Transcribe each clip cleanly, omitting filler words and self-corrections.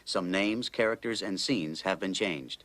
Some names, characters, and scenes have been changed.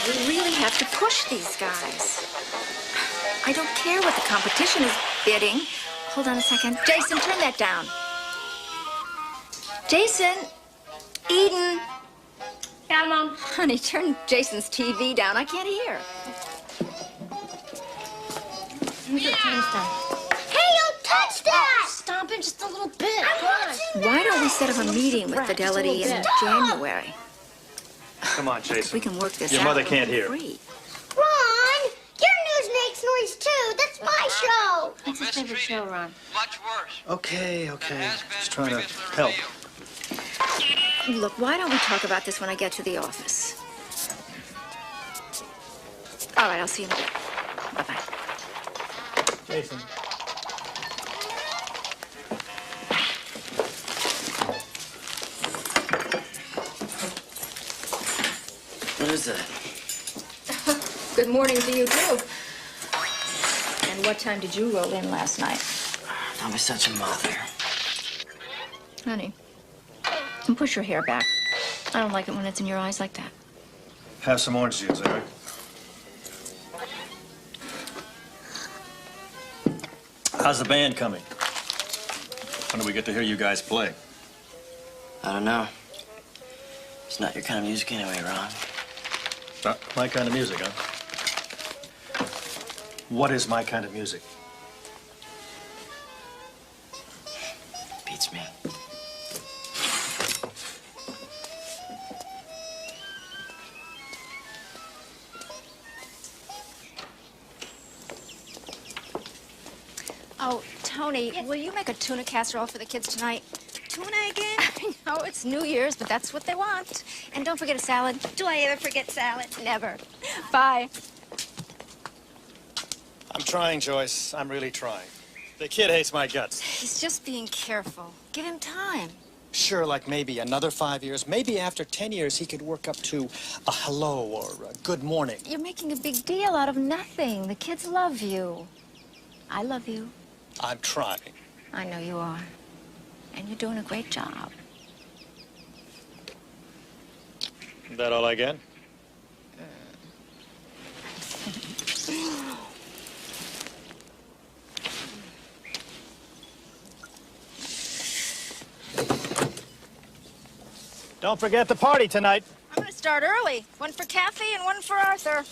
We really have to push these guys. I don't care what the competition is bidding. Hold on a second. Jason, turn that down. Jason! Eden! Yeah, Mom. Honey, turn Jason's TV down. I can't hear. Hey, don't touch that! Stop it just a little bit. Why don't we set up a meeting with Fidelity in January? Come on, Jason. We can work this out. Your mother can't for hear. free. Ron, your news makes noise too. That's my show. What's your favorite show, Ron? Much worse. Okay. Just trying to help. Look, why don't we talk about this when I get to the office? All right, I'll see you in a bit. Bye-bye. Jason. What is that? Good morning to you, too. And what time did you roll in last night? Don't be such a mother. Honey, push your hair back. I don't like it when it's in your eyes like that. Have some orange juice, all right? How's the band coming? When do we get to hear you guys play? I don't know. It's not your kind of music anyway, Ron. Not my kind of music, huh? What is my kind of music? Beats me. Oh, Tony, will you make a tuna casserole for the kids tonight? Tuna again? I know it's New Year's, but that's what they want. And don't forget a salad. Do I ever forget salad? Never. Bye. I'm trying, Joyce. I'm really trying. The kid hates my guts. He's just being careful. Give him time. Sure, like maybe another 5 years. Maybe after 10 years, he could work up to a hello or a good morning. You're making a big deal out of nothing. The kids love you. I love you. I'm trying. I know you are. And you're doing a great job. Is that all I get? Don't forget the party tonight. I'm going to start early. One for Kathy and one for Arthur.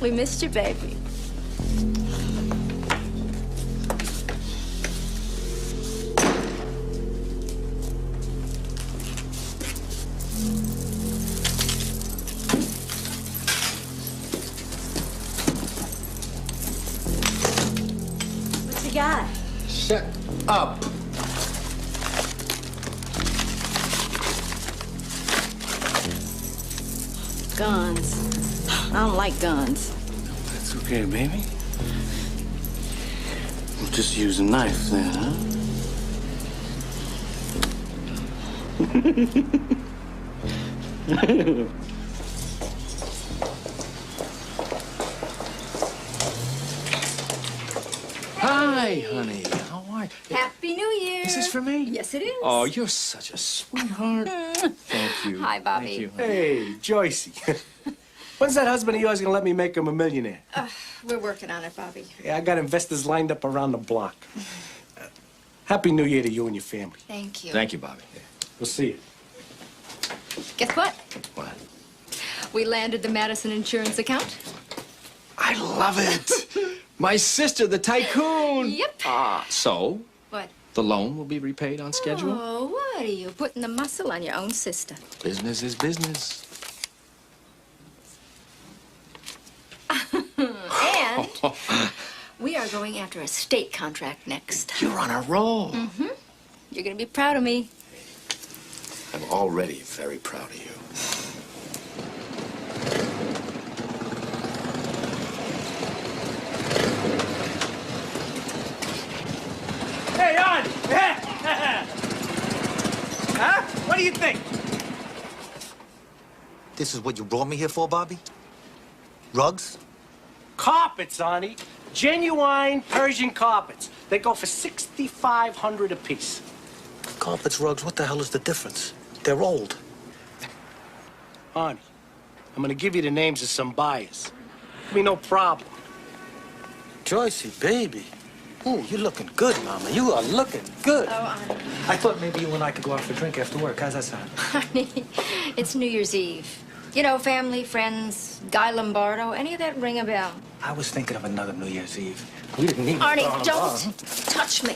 We missed you, baby. you got? Shut up. Guns. I don't like guns. That's okay, baby. We'll just use a knife then, huh? Hi, honey. How are you? Happy New Year. Is this for me? Yes, it is. Oh, you're such a sweetheart. Thank you. Hi, Bobby. Thank you. Hey, Joycey. When's that husband of yours gonna let me make him a millionaire? We're working on it, Bobby. Yeah, I got investors lined up around the block. Happy New Year to you and your family. Thank you. Thank you, Bobby. We'll see you. Guess what? What? We landed the Madison insurance account. I love it. My sister, the tycoon. Yep. So, What? the loan will be repaid on schedule? Oh, what are you putting the muscle on your own sister? Business is business. And we are going after a state contract next. You're on a roll. You're gonna be proud of me. I'm already very proud of you. Hey, on! Huh? What do you think? This is what you brought me here for, Bobby? Rugs? Carpets, Arnie. Genuine Persian carpets. They go for $6,500 apiece. Carpets, rugs, what the hell is the difference? They're old. Arnie, I'm gonna give you the names of some buyers. I mean, no problem. Joycey, baby. Ooh, you're looking good, Mama. You are looking good. Oh, I thought maybe you and I could go out for a drink after work. How's that sound? honey, it's New Year's Eve. You know, family, friends, Guy Lombardo, any of that ring a bell? I was thinking of another New Year's Eve. We didn't even Arnie, go don't along. touch me.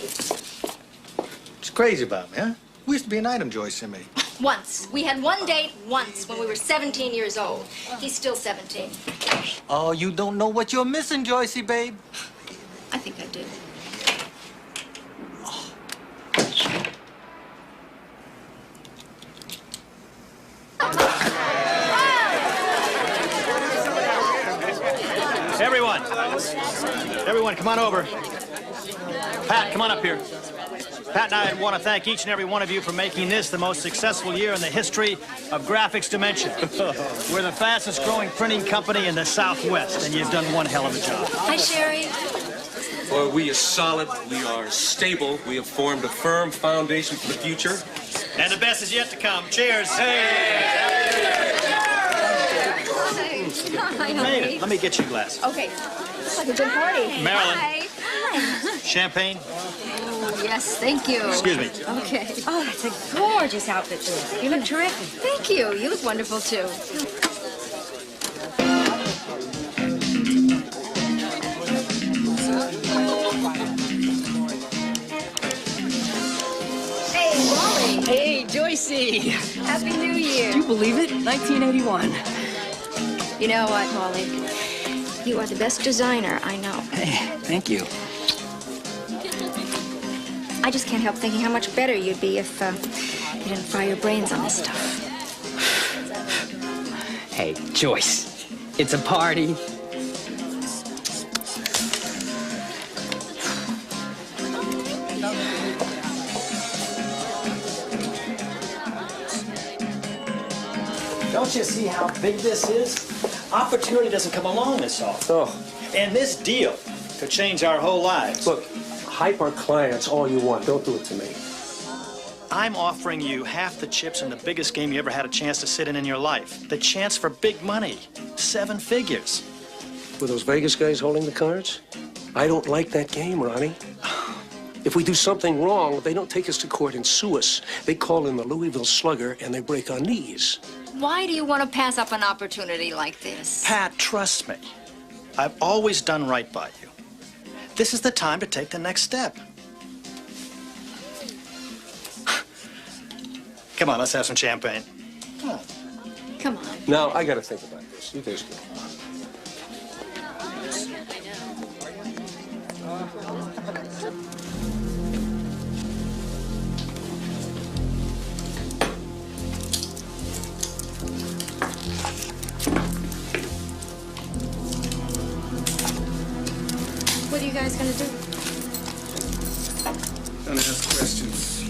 It's crazy about me, huh? We used to be an item, Joyce and me. Once. We had one date once when we were 17 years old. He's still 17. Oh, you don't know what you're missing, Joycey, babe. I think I do. Everyone, come on over. Pat, come on up here. Pat and I want to thank each and every one of you for making this the most successful year in the history of Graphics Dimension. We're the fastest growing printing company in the Southwest, and you've done one hell of a job. Hi, Sherry. Well, we are solid, we are stable, we have formed a firm foundation for the future. And the best is yet to come. Cheers. Hi, Made honey. it. Let me get you a glass. Okay. Looks like a good party. Marilyn. Hi. Hi. Champagne? Oh, yes, thank you. Excuse me. Okay. Oh, that's a gorgeous outfit, Joyce. You look terrific. Thank you. You look wonderful, too. Hey, Wally. Hey, Joycey. Happy New Year. Do you believe it? 1981. You know what, Wally? You are the best designer I know. Hey, thank you. I just can't help thinking how much better you'd be if you didn't fry your brains on this stuff. Hey, Joyce. It's a party. Don't you see how big this is? Opportunity doesn't come along this often. Oh, And this deal could change our whole lives. look, hype our clients all you want. Don't do it to me. I'm offering you half the chips in the biggest game you ever had a chance to sit in your life. The chance for big money. 7 figures. Were those Vegas guys holding the cards? I don't like that game, Ronnie. If we do something wrong, they don't take us to court and sue us. They call in the Louisville Slugger and they break our knees. Why do you want to pass up an opportunity like this? Pat, trust me. I've always done right by you. This is the time to take the next step. Come on, let's have some champagne. Come on. Now, I gotta think about this. You guys go. What are you guys gonna do? Don't ask questions.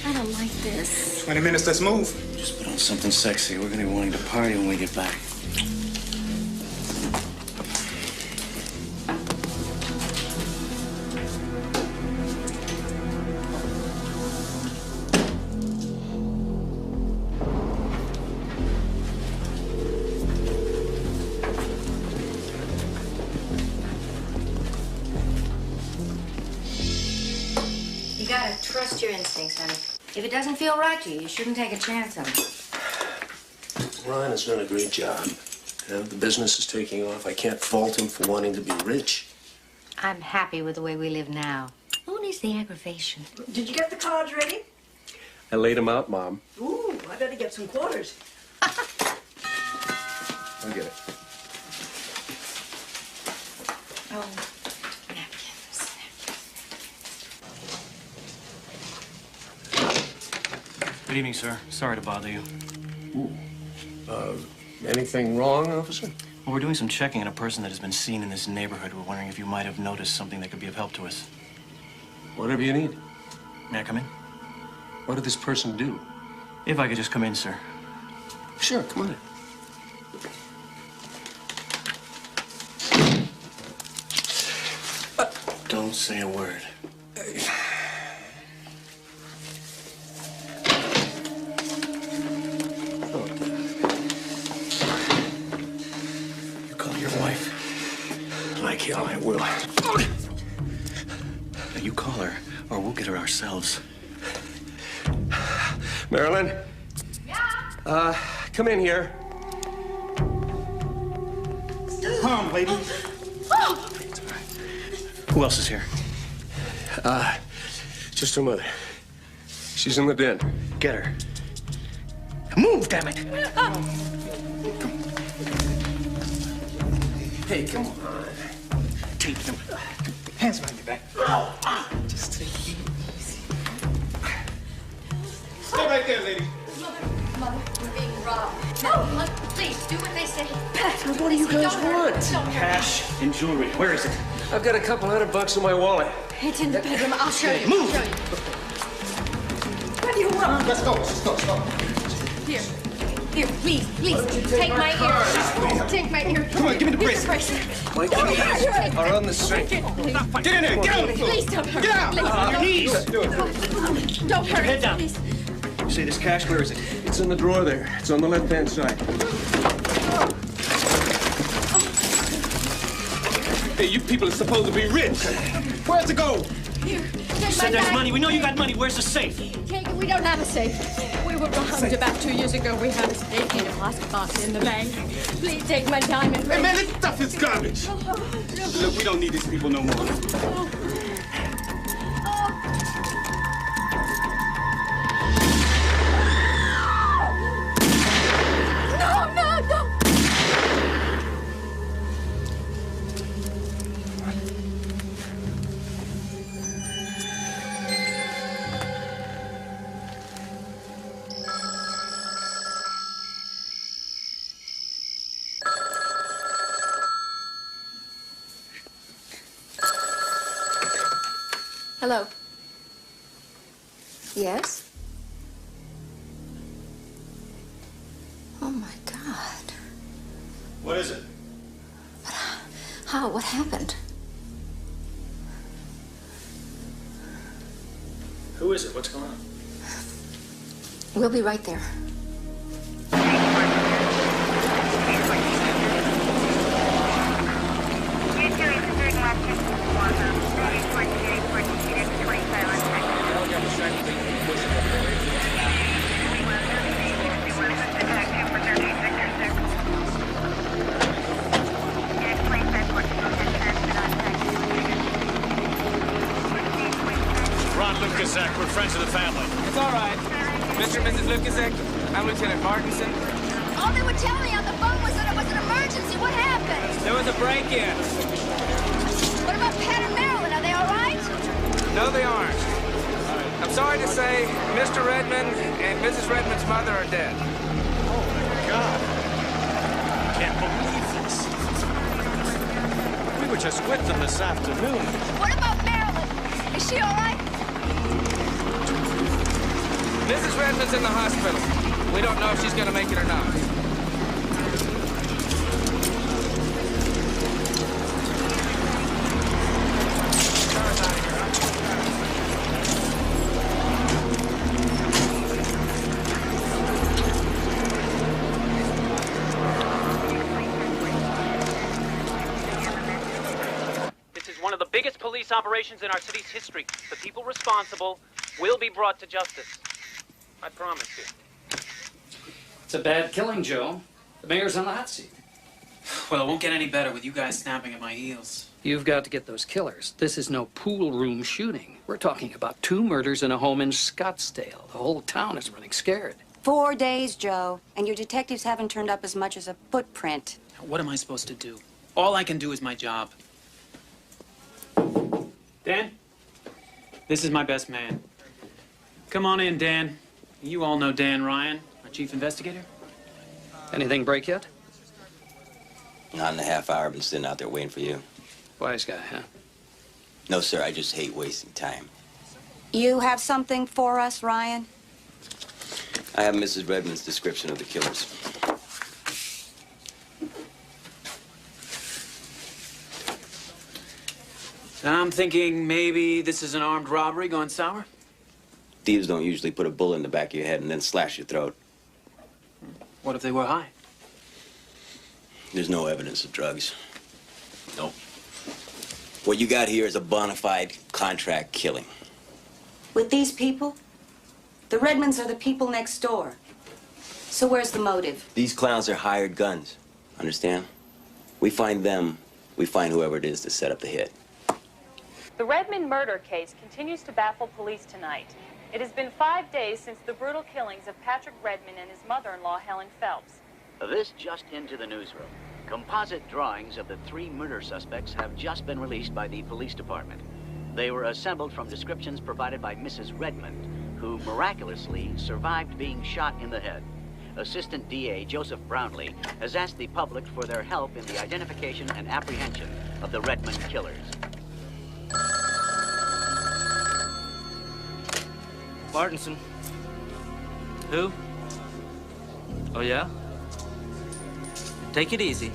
I don't like this. 20 minutes, let's move. Just put on something sexy. We're gonna be wanting to party when we get back. You gotta trust your instincts, honey. If it doesn't feel right to you, you shouldn't take a chance on it. Ron has done a great job. You know, the business is taking off. I can't fault him for wanting to be rich. I'm happy with the way we live now. Who needs the aggravation? Did you get the cards ready? I laid him out, Mom. Ooh, I better get some quarters. I'll get it. Oh, Good evening, sir. Sorry to bother you. Anything wrong, officer? Well, we're doing some checking on a person that has been seen in this neighborhood. We're wondering if you might have noticed something that could be of help to us. Whatever you need. May I come in? What did this person do? If I could just come in, sir. Sure, come on in. Don't say a word. You call your wife? Like hell, I will. Now, you call her, or we'll get her ourselves. Marilyn? Yeah? Come in here. Calm, lady. Who else is here? Just her mother. She's in the den. Get her. Move, damn it! Hey, come on. Take them. Hands behind your back. Just take it easy. Stay right there, lady. Mother, we're being robbed. No, please, do what they say. What do you guys want? Cash and jewelry. Where is it? I've got a couple $100 in my wallet. It's in the bedroom. I'll show you. Move! I'll show you. What do you want? Let's go. Let's go. Here. Here, please, take my ear. Take my ear. Come on, give me the bracelet. My keys are on the safe. Get in there. Get on the floor. Please don't hurt Get out. Please, On your knees. don't hurt Head down. Please. You say this cash, where is it? It's in the drawer there. It's on the left-hand side. Hey, you people are supposed to be rich. Where's it go? Here, take You my said there's bag. money. We know you got money. Where's the safe? Take it. We don't have a safe. We were robbed about 2 years ago. We have a safe deposit box in the bank. Please take my diamond ring. Hey, man, this stuff is garbage. Look, we don't need these people no more. No. Hello. Yes? Oh, my God. What is it? How? What happened? Who is it? What's going on? We'll be right there. Ron Lukaszak, we're friends of the family. It's all right. Mr. and Mrs. Lukaszak, I'm Lieutenant Martinson. All they would tell me on the phone was that it was an emergency. What happened? There was was a break-in. What about Pat and Marilyn? Are they all right? No, they aren't. I'm sorry to say, Mr. Redmond and Mrs. Redmond's mother are dead. Oh, my God. I can't believe this. We were just with them this afternoon. What about Marilyn? Is she all right? Mrs. Redmond's in the hospital. We don't know if she's going to make it or not. One of the biggest police operations in our city's history. The people responsible will be brought to justice. I promise you. It's a bad killing, Joe. The mayor's on the hot seat. Well, it won't get any better with you guys snapping at my heels. You've got to get those killers. This is no pool room shooting. We're talking about 2 murders in a home in Scottsdale. The whole town is running scared. 4 days, Joe, and your detectives haven't turned up as much as a footprint. What am I supposed to do? All I can do is my job. Dan, this is my best man. Come on in, Dan. You all know Dan Ryan, our chief investigator. Anything break yet? Not in a half hour. I've been sitting out there waiting for you. Wise guy, huh? No, sir. I just hate wasting time. You have something for us, Ryan? I have Mrs. Redmond's description of the killers. I'm thinking maybe this is an armed robbery gone sour. Thieves don't usually put a bullet in the back of your head and then slash your throat. What if they were high? There's no evidence of drugs. Nope. What you got here is a bona fide contract killing. With these people? The Redmonds are the people next door. So where's the motive? These clowns are hired guns. Understand? We find them, we find whoever it is to set up the hit. The Redmond murder case continues to baffle police tonight. It has been 5 days since the brutal killings of Patrick Redmond and his mother-in-law, Helen Phelps. This just into the newsroom. Composite drawings of the 3 murder suspects have just been released by the police department. They were assembled from descriptions provided by Mrs. Redmond, who miraculously survived being shot in the head. Assistant DA Joseph Brownlee has asked the public for their help in the identification and apprehension of the Redmond killers. Martinson. Who? Oh, yeah? Take it easy.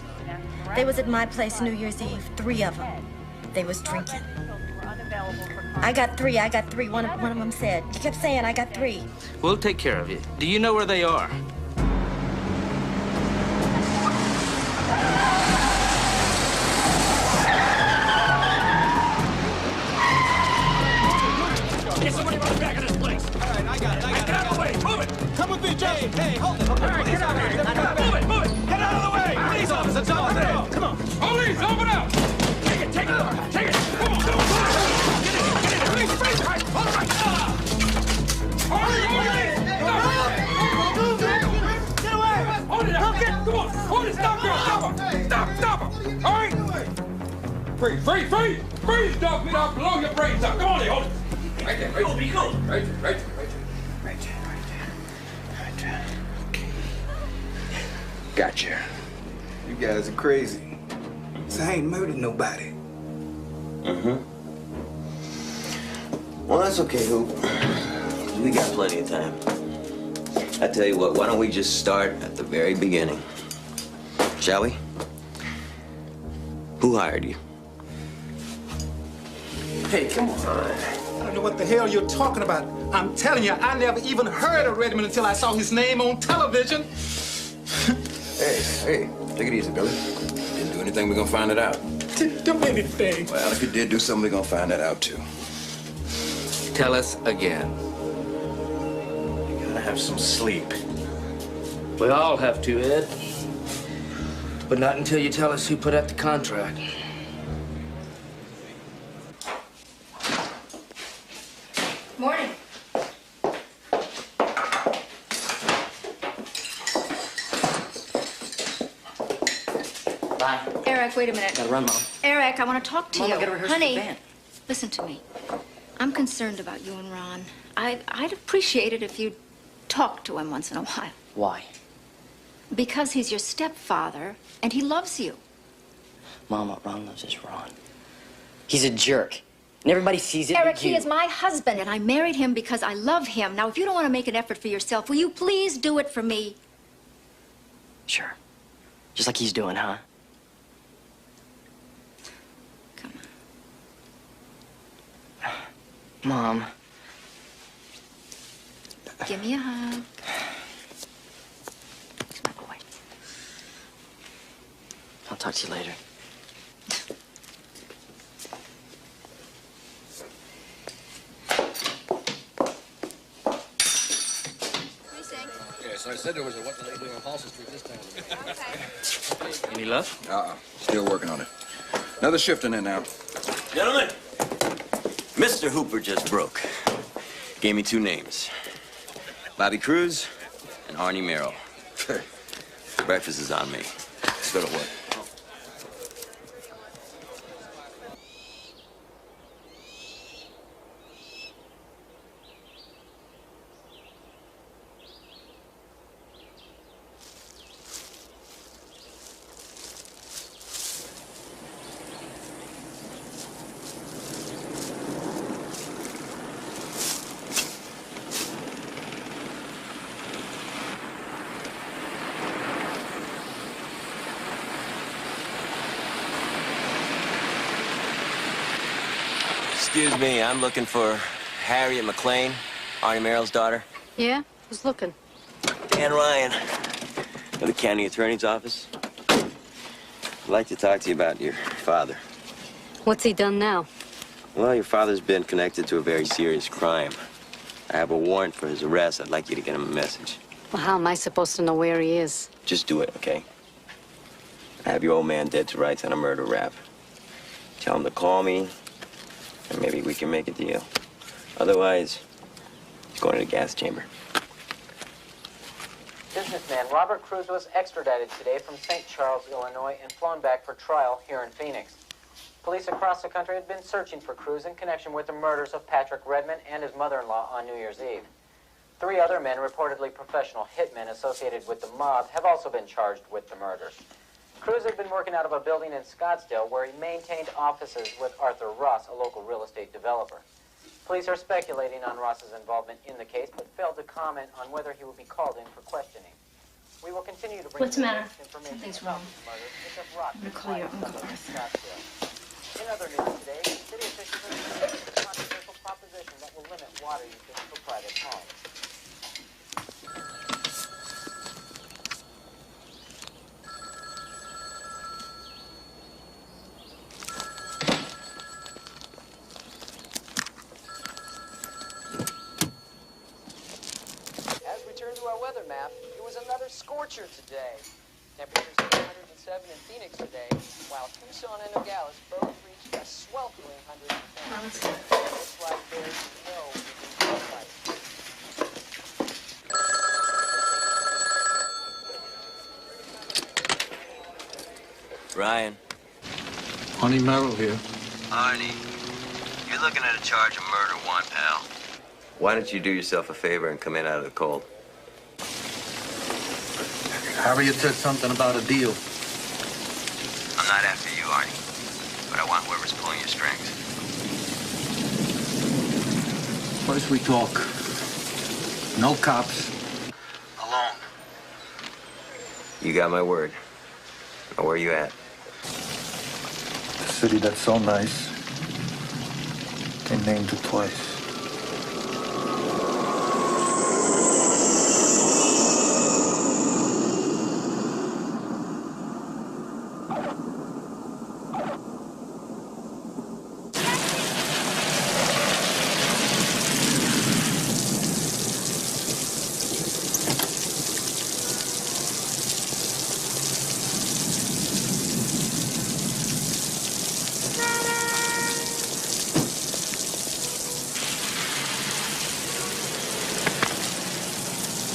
They was at my place New Year's Eve, 3 of them. They was drinking. I got 3. One of them said. He kept saying, I got 3. We'll take care of you. Do you know where they are? Get somebody right back in this place. All right, I got it. Get out of the way. Move it. Come with me, Jay. Hey, hold it. All right, get out of here. Move it. Get out of the way. Police officer, it's over there. Come on. Police, open up. Take it. Come on. Get in. Police, freeze. All right. Get away. Hold it up. Come on. Hold it. Stop him. Stop him. All right. Freeze. Stop. Blow your brains out. Come on, hold it. Right there. Be cool. Right there. Okay. Gotcha. You guys are crazy. So I ain't murdered nobody. Well, that's okay, Hoop. We got plenty of time. I tell you what, why don't we just start at the very beginning? Shall we? Who hired you? Hey, come on. I don't know what the hell you're talking about. I'm telling you, I never even heard of Redmond until I saw his name on television. Hey, take it easy, Billy. Didn't do anything, we're gonna find it out. Didn't do anything. Well, if you did do something, we're gonna find that out, too. Tell us again. You gotta have some sleep. We all have to, Ed. But not until you tell us who put out the contract. Morning. Bye. Eric, wait a minute. Gotta run, Mom. Eric, I want to talk to Mom, you. I gotta rehearse Honey, the band. listen to me. I'm concerned about you and Ron. I'd appreciate it if you'd talk to him once in a while. Why? Because he's your stepfather, and he loves you. Mom, what Ron loves is Ron. He's a jerk. And everybody sees it Eric, but you. he is my husband, and I married him because I love him. Now, if you don't want to make an effort for yourself, will you please do it for me? Sure. Just like he's doing, huh? Come on. Mom. Give me a hug. I'll talk to you later. Yes, I said there was a what the doing on Halsey Street this time. Any luck? Still working on it. Another shift in there now. Gentlemen, Mr. Hooper just broke. Gave me two names. Bobby Cruz and Arnie Merrill. Breakfast is on me. Let's go to work. Excuse me, I'm looking for Harriet McLean, Arnie Merrill's daughter. Yeah? Who's looking? Dan Ryan, of the county attorney's office. I'd like to talk to you about your father. What's he done now? Well, your father's been connected to a very serious crime. I have a warrant for his arrest. I'd like you to get him a message. Well, how am I supposed to know where he is? Just do it, okay? I have your old man dead to rights on a murder rap. Tell him to call me, and maybe we can make a deal. Otherwise, he's going to the gas chamber. Businessman Robert Cruz was extradited today from St. Charles, Illinois, and flown back for trial here in Phoenix. Police across the country had been searching for Cruz in connection with the murders of Patrick Redmond and his mother-in-law on New Year's Eve. 3 other men, reportedly professional hitmen associated with the mob, have also been charged with the murders. Cruz had been working out of a building in Scottsdale where he maintained offices with Arthur Ross, a local real estate developer. Police are speculating on Ross's involvement in the case, but failed to comment on whether he will be called in for questioning. We will continue to bring What's the matter? information Something's about wrong. these murders, which have rocked I'm gonna call your Uncle Arthur. Scottsdale. In other news today, city officials are discussing a controversial proposition that will limit water usage for private homes. As we turn to our weather map, it was another scorcher today. Temperatures of 107 in Phoenix today, while Tucson and Nogales both reached a sweltering 110. It looks like there's snow within sight. Ryan. Arnie Merrill here. Arnie, you're looking at a charge of murder, one pal. Why don't you do yourself a favor and come in out of the cold? Harriet said something about a deal. I'm not after you, Arnie, but I want whoever's pulling your strings. First we talk. No cops. Alone. You got my word. Now, where you at? The city that's so nice. They named it twice.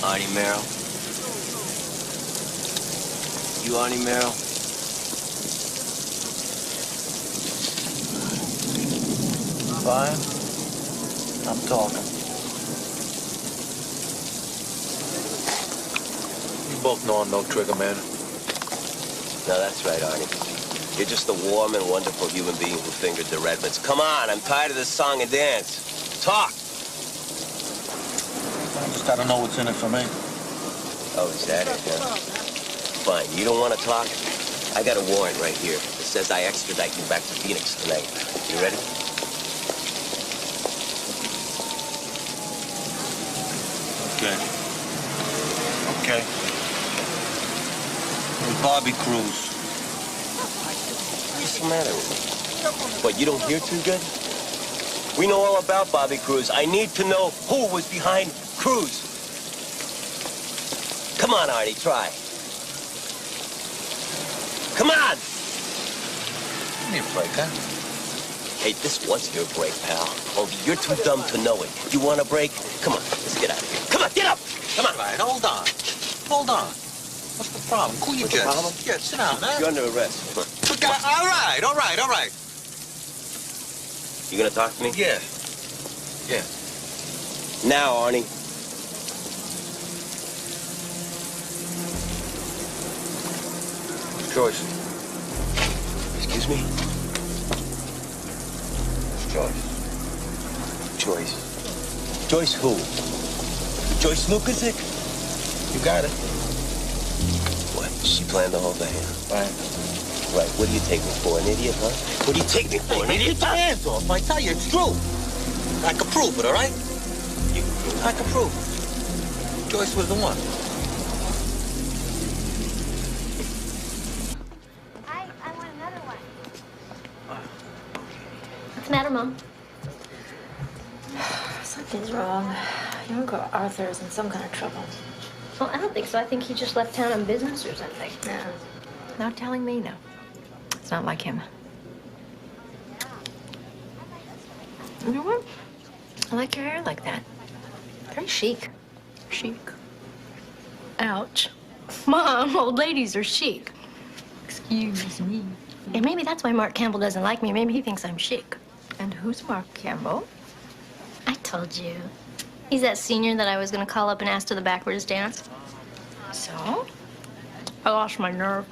Arnie Merrill. You Arnie Merrill? Fine. I'm talking. You both know I'm no trigger man. No, that's right, Arnie. You're just a warm and wonderful human being who fingered the Redmonds. Come on, I'm tired of this song and dance. Talk! I just gotta know what's in it for me. Oh, is that it, huh? Fine, you don't want to talk? I got a warrant right here that says I extradite you back to Phoenix tonight. You ready? Okay. Okay. Hey, Bobby Cruz. What's the matter with you? What, you don't hear too good? We know all about Bobby Cruz. I need to know who was behind Cruz. Come on, Arnie, try. Come on! Give me a break, huh? Hey, this was your break, pal. Only you're too dumb to know it. You want a break? Come on, let's get out of here. Come on, get up! Come on. All right, hold on. Hold on. What's the problem? Cool your jets. problem? Yeah, sit down, man. You're under arrest. All right. You gonna talk to me? Yeah. Yeah. Now, Arnie. Joyce. Excuse me? Joyce. Joyce. Joyce who? Joyce Lukasic? You got it. What? She planned the whole thing? Right. Right. What do you take me for, an idiot, huh? What do you take me for, an idiot? Get your hands off. I tell you, it's true. I can prove it, all right? I can prove it. Joyce was the one. I want another one. What's the matter, Mom? Something's wrong. Your Uncle Arthur's in some kind of trouble. Well, I don't think so. I think he just left town on business or something. No. Not telling me, no. It's not like him. You know what? I like your hair like that. Very chic. Chic. Ouch. Mom, old ladies are chic. Excuse me. Yeah, maybe that's why Mark Campbell doesn't like me. Maybe he thinks I'm chic. And who's Mark Campbell? I told you. He's that senior that I was going to call up and ask to the backwards dance. So? I lost my nerve.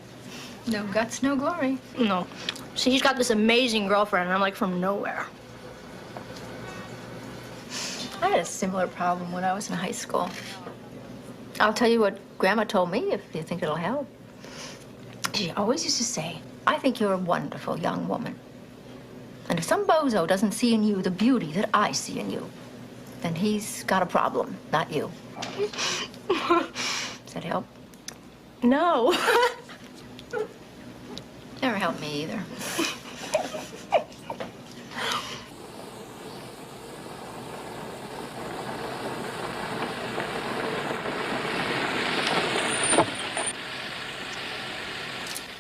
No guts, no glory. No. See, he's got this amazing girlfriend, and I'm like from nowhere. I had a similar problem when I was in high school. I'll tell you what Grandma told me, if you think it'll help. She always used to say, I think you're a wonderful young woman. And if some bozo doesn't see in you the beauty that I see in you, then he's got a problem, not you. Does that help? No. Never helped me either.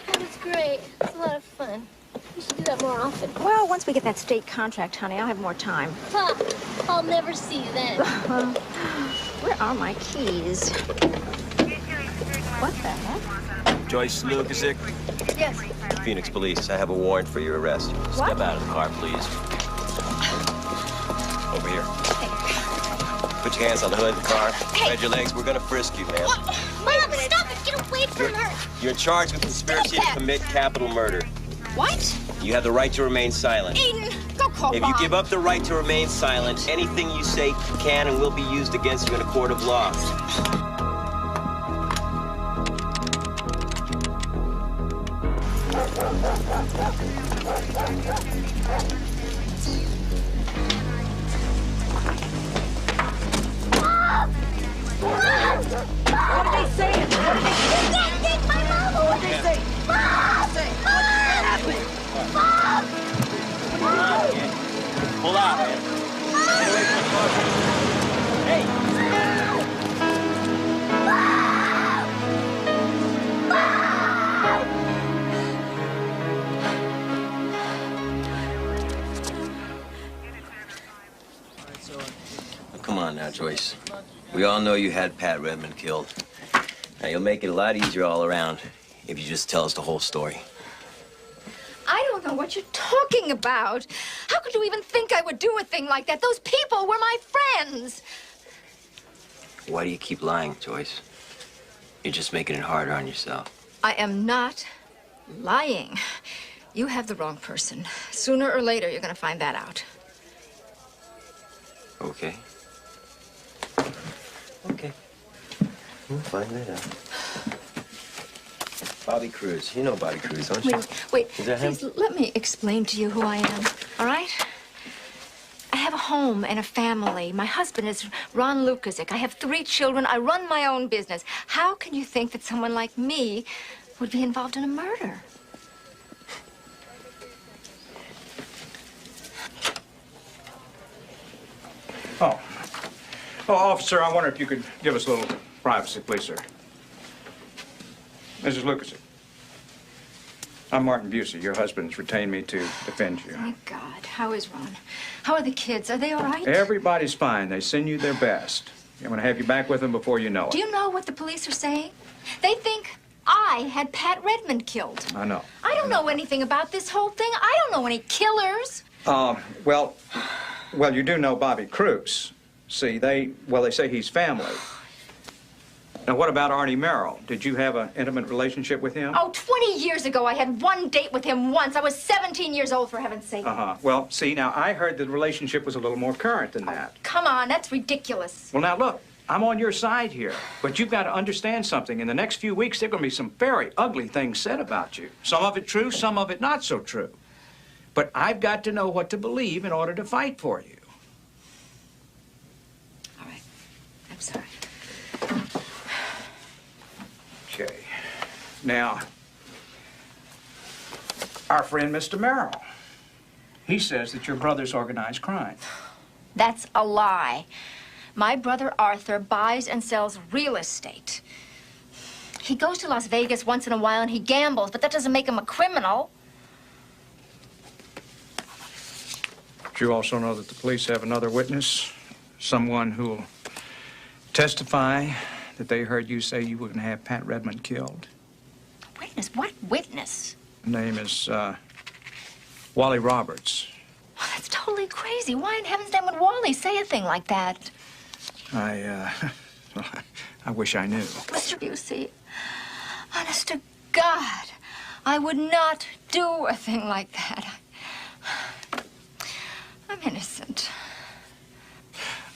That was great. It's a lot of fun. We should do that more often. Well, once we get that state contract, honey, I'll have more time. Huh. I'll never see you then. Where are my keys? What the heck? Joyce Lukasic? Yes. Phoenix Police, I have a warrant for your arrest. Step out of the car, please. Over here. Put your hands on the hood of the car. Spread your legs. We're gonna frisk you, man. Mom, stop it. Get away from her. You're charged with conspiracy to commit capital murder. What? You have the right to remain silent. Aiden, go call If you give up the right to remain silent, anything you say can and will be used against you in a court of law. What are they saying? What are they saying? You can't take my mom away. What are they saying? Mom! What happened? Mom! Pull out, man. Get away from the car. Hey! Come on now, Joyce. We all know you had Pat Redmond killed. Now, you'll make it a lot easier all around if you just tell us the whole story. I don't know what you're talking about. How could you even think I would do a thing like that? Those people were my friends. Why do you keep lying, Joyce? You're just making it harder on yourself. I am not lying. You have the wrong person. Sooner or later, you're going to find that out. Okay. Okay. We'll find that out. Bobby Cruz. You know Bobby Cruz, don't you? Wait, Is that him? please let me explain to you who I am, all right? I have a home and a family. My husband is Ron Lukasik. I have 3 children. I run my own business. How can you think that someone like me would be involved in a murder? Oh. Oh, officer, I wonder if you could give us a little privacy, please, sir. Mrs. Lukasik. I'm Martin Busey. Your husband's retained me to defend you. Thank God. How is Ron? How are the kids? Are they all right? Everybody's fine. They send you their best. I'm going to have you back with them before you know it. Do you know what the police are saying? They think I had Pat Redmond killed. I know. I don't know anything about this whole thing. I don't know any killers. Well, you do know Bobby Cruz. See, they say he's family. Now, what about Arnie Merrill? Did you have an intimate relationship with him? Oh, 20 years ago, I had one date with him once. I was 17 years old, for heaven's sake. Uh-huh. Well, see, now, I heard the relationship was a little more current than that. Come on, that's ridiculous. Well, now, look, I'm on your side here. But you've got to understand something. In the next few weeks, there are going to be some very ugly things said about you. Some of it true, some of it not so true. But I've got to know what to believe in order to fight for you. All right. I'm sorry. Okay. Now, our friend, Mr. Merrill, he says that your brother's organized crime. That's a lie. My brother Arthur buys and sells real estate. He goes to Las Vegas once in a while and he gambles, but that doesn't make him a criminal. But you also know that the police have another witness, someone who'll testify that they heard you say you were going to have Pat Redmond killed. Witness? What witness? Her name is Wally Roberts. Oh, that's totally crazy. Why in heaven's name would Wally say a thing like that? I wish I knew. Mr. Busey, honest to God, I would not do a thing like that. I'm innocent.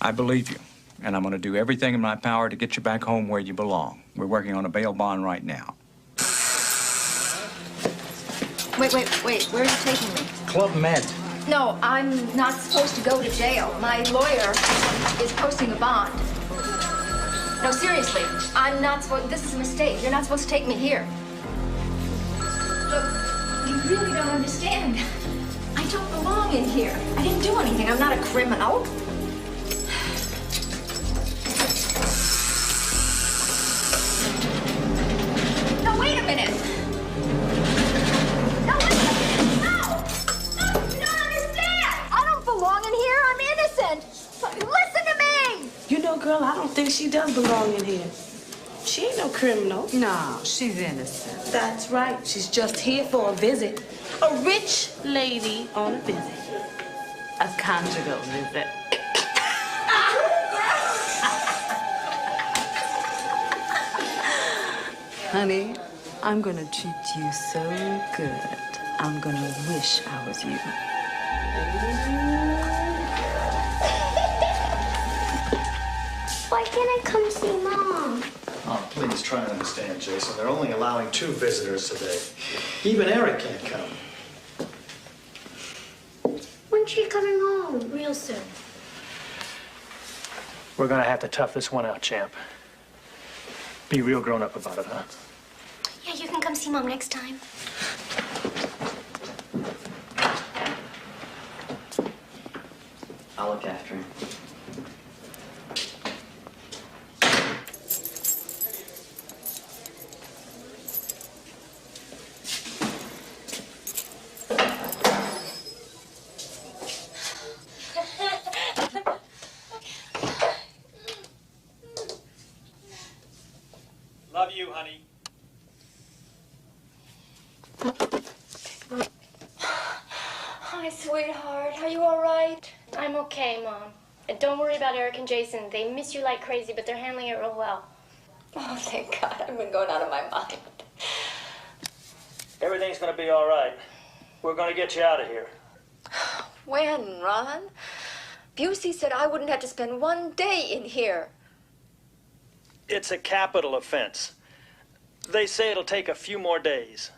I believe you, and I'm going to do everything in my power to get you back home where you belong. We're working on a bail bond right now. Wait. Where are you taking me? Club Med. No, I'm not supposed to go to jail. My lawyer is posting a bond. No, seriously, I'm not supposed... This is a mistake. You're not supposed to take me here. Look, you really don't understand. I don't belong in here. I didn't do anything. I'm not a criminal. No, wait a minute. No, wait a minute. No! No, you don't understand. I don't belong in here. I'm innocent. Listen to me. You know, girl, I don't think she does belong in here. She ain't no criminal. No, she's innocent. That's right. She's just here for a visit. A rich lady on a visit. A conjugal visit. Honey, I'm gonna treat you so good. I'm gonna wish I was you. Why can't I come see Mom? Oh, please try and understand, Jason. They're only allowing 2 visitors today. Even Eric can't come. When's she coming home? Real soon. We're gonna have to tough this one out, champ. Be real grown up about it, huh? Yeah, you can come see Mom next time. I'll look after him. Love you, honey. Hi, sweetheart. Are you all right? I'm okay, Mom. And don't worry about Eric and Jason. They miss you like crazy, but they're handling it real well. Oh, thank God. I've been going out of my mind. Everything's gonna be all right. We're gonna get you out of here. When, Ron? Busey said I wouldn't have to spend one day in here. It's a capital offense. They say it'll take a few more days.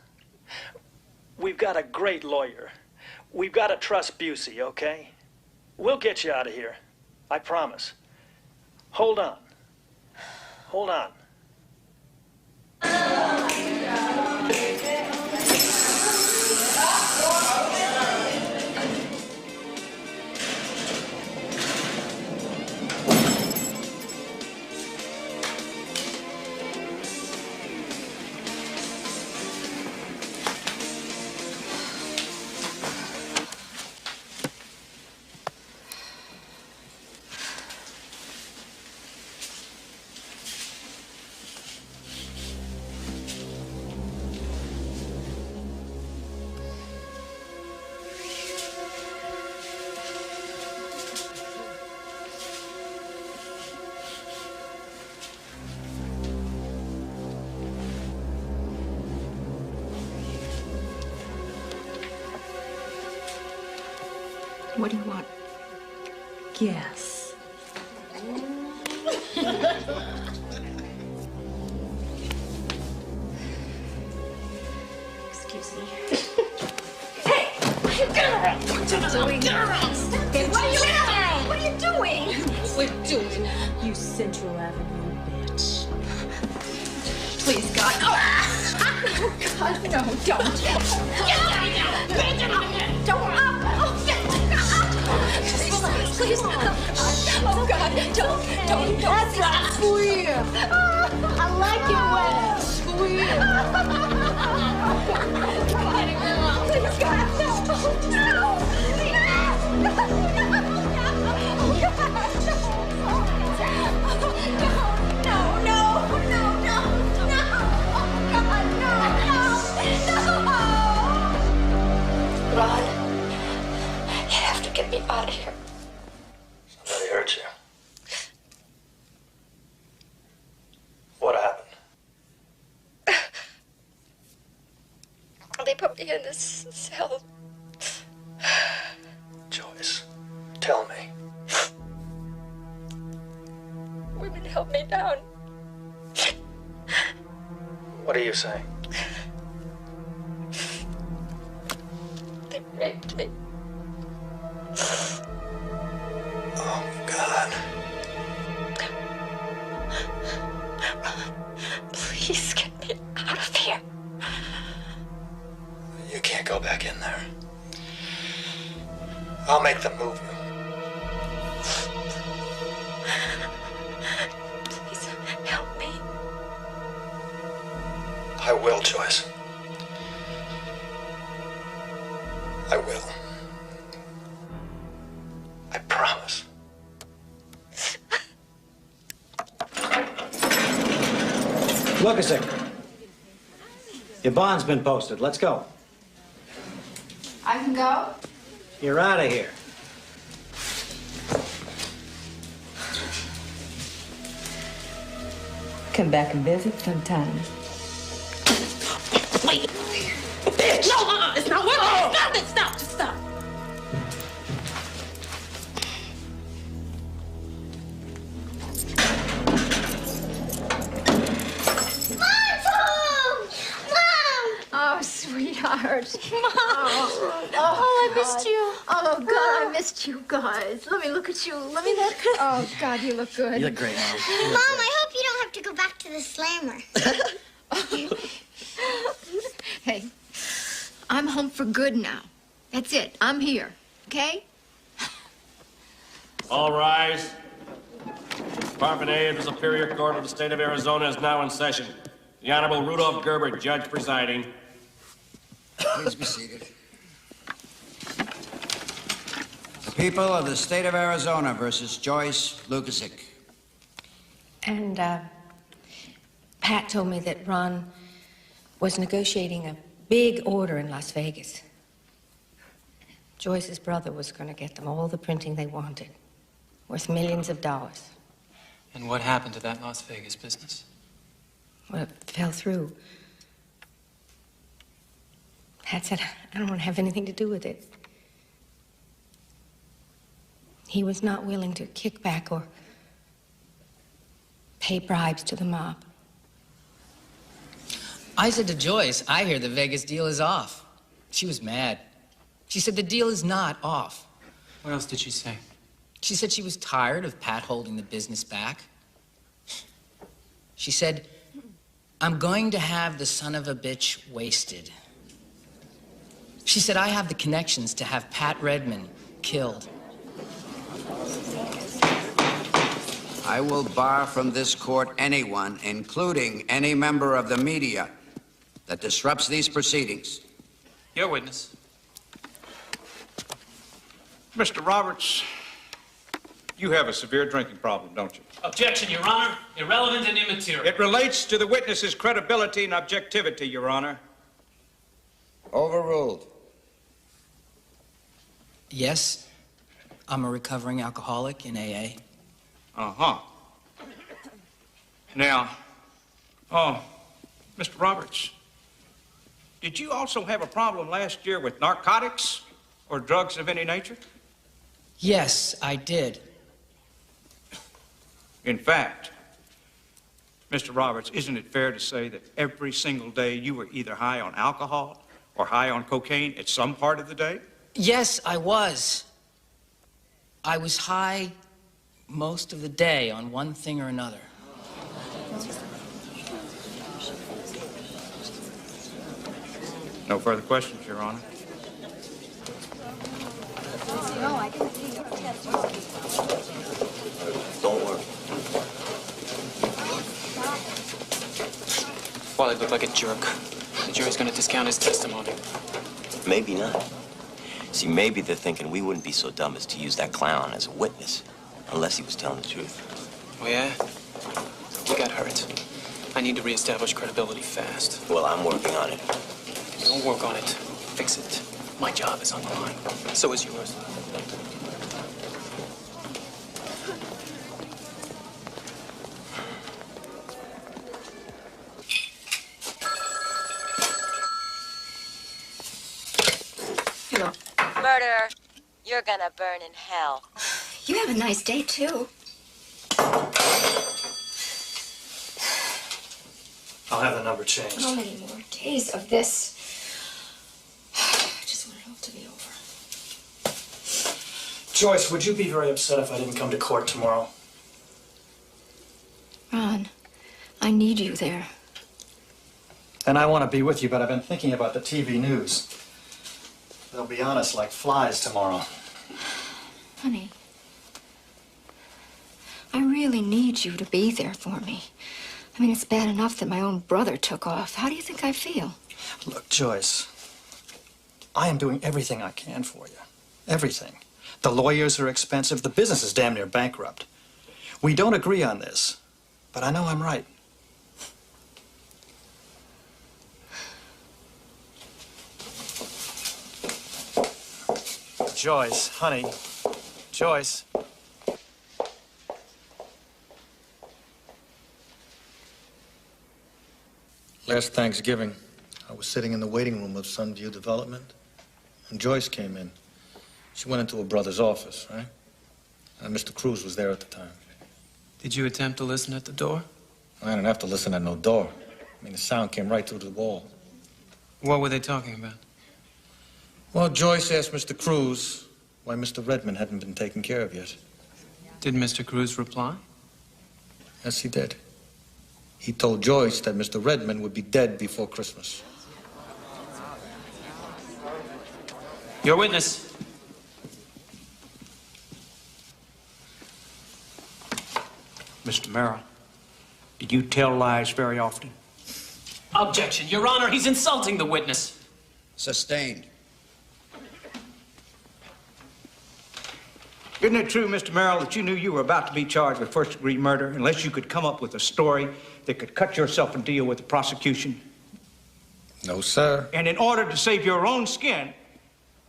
We've got a great lawyer. We've got to trust Busey, okay? We'll get you out of here. I promise. Hold on. Hold on. What do you want? Yes. Excuse me. Hey! You get around! What are you doing? Get around! Stop it! What are you doing? What are you doing? We're doing, you Central Avenue bitch. Please, God. Oh, God, no, don't. Get out! Get out! Don't! Please, oh God, don't. That's not sweet. I like it when it's sweet. Please, God, no. Ron, you have to get me out of here. Somebody hurt you. What happened? They put me in this cell. Joyce, tell me. Women held me down. What are you saying? They raped me. Oh, God. Ron, please get me out of here. You can't go back in there. I'll make them move you. Please help me. I will, Joyce. I will. I promise. Lucasic, your bond's been posted. Let's go. I can go? You're out of here. Come back and visit sometime. Wait. Bitch. No, it's not working. Oh. Stop it. Stop. Just stop. Oh, sweetheart. Mom. Oh, I missed you. Oh, God, I missed you guys. Let me look at you. Let me look. Oh, God, you look good. You look great, Mom. Mom, I hope you don't have to go back to the slammer. Hey, I'm home for good now. That's it. I'm here. Okay? All rise. Department A of the Superior Court of the State of Arizona is now in session. The Honorable Rudolph Gerber, judge presiding. Please be seated. The people of the state of Arizona versus Joyce Lucasic. And, Pat told me that Ron was negotiating a big order in Las Vegas. Joyce's brother was going to get them all the printing they wanted, worth millions of dollars. And what happened to that Las Vegas business? Well, it fell through. Pat said, I don't want to have anything to do with it. He was not willing to kick back or pay bribes to the mob. I said to Joyce, I hear the Vegas deal is off. She was mad. She said the deal is not off. What else did she say? She said she was tired of Pat holding the business back. She said, I'm going to have the son of a bitch wasted. She said, I have the connections to have Pat Redmond killed. I will bar from this court anyone, including any member of the media, that disrupts these proceedings. Your witness. Mr. Roberts, you have a severe drinking problem, don't you? Objection, Your Honor. Irrelevant and immaterial. It relates to the witness's credibility and objectivity, Your Honor. Overruled. Yes, I'm a recovering alcoholic in AA. Uh-huh. Now, Mr. Roberts, did you also have a problem last year with narcotics or drugs of any nature? Yes, I did. In fact, Mr. Roberts, isn't it fair to say that every single day you were either high on alcohol or high on cocaine at some part of the day? Yes, I was. I was high most of the day on one thing or another. No further questions, Your Honor. No, I didn't see your Don't worry. Wally looked like a jerk. The jury's gonna discount his testimony. Maybe not. See, maybe they're thinking we wouldn't be so dumb as to use that clown as a witness, unless he was telling the truth. Oh, yeah? He got hurt. I need to reestablish credibility fast. Well, I'm working on it. Don't work on it. Fix it. My job is on the line. So is yours. Hello. Murderer, you're gonna burn in hell. You have a nice day, too. I'll have the number changed. How many more days of this? I just want it all to be over. Joyce, would you be very upset if I didn't come to court tomorrow? Ron, I need you there. And I want to be with you, but I've been thinking about the TV news. They'll be on us like flies tomorrow. Honey, I really need you to be there for me. I mean, it's bad enough that my own brother took off. How do you think I feel? Look, Joyce, I am doing everything I can for you. Everything. The lawyers are expensive. The business is damn near bankrupt. We don't agree on this, but I know I'm right. Joyce, honey, Joyce. Last Thanksgiving, I was sitting in the waiting room of Sunview Development, and Joyce came in. She went into her brother's office, right? And Mr. Cruz was there at the time. Did you attempt to listen at the door? I didn't have to listen at no door. I mean, the sound came right through the wall. What were they talking about? Well, Joyce asked Mr. Cruz why Mr. Redmond hadn't been taken care of yet. Did Mr. Cruz reply? Yes, he did. He told Joyce that Mr. Redmond would be dead before Christmas. Your witness. Mr. Merrill, did you tell lies very often? Objection, Your Honor. He's insulting the witness. Sustained. Isn't it true, Mr. Merrill, that you knew you were about to be charged with first-degree murder unless you could come up with a story that could cut yourself a deal with the prosecution? No, sir. And in order to save your own skin,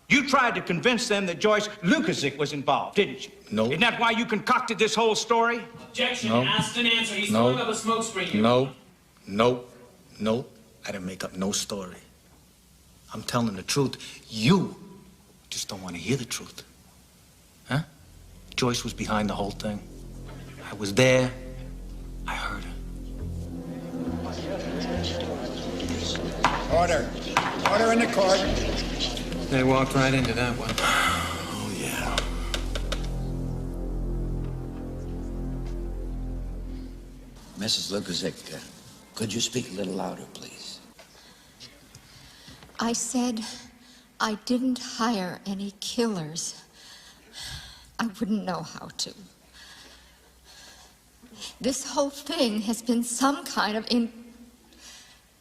You tried to convince them that Joyce Lukasik was involved, didn't you? No. Isn't that why you concocted this whole story? Objection. No. Asked and answered. He's No. throwing up a smoke screen here. No. I didn't make up no story. I'm telling the truth. You just don't want to hear the truth. Huh? Joyce was behind the whole thing. I was there. I heard her. Order. Order in the court. They walked right into that one. Oh, yeah. Mrs. Lukasik, could you speak a little louder, please? I said I didn't hire any killers. I wouldn't know how to. This whole thing has been some kind of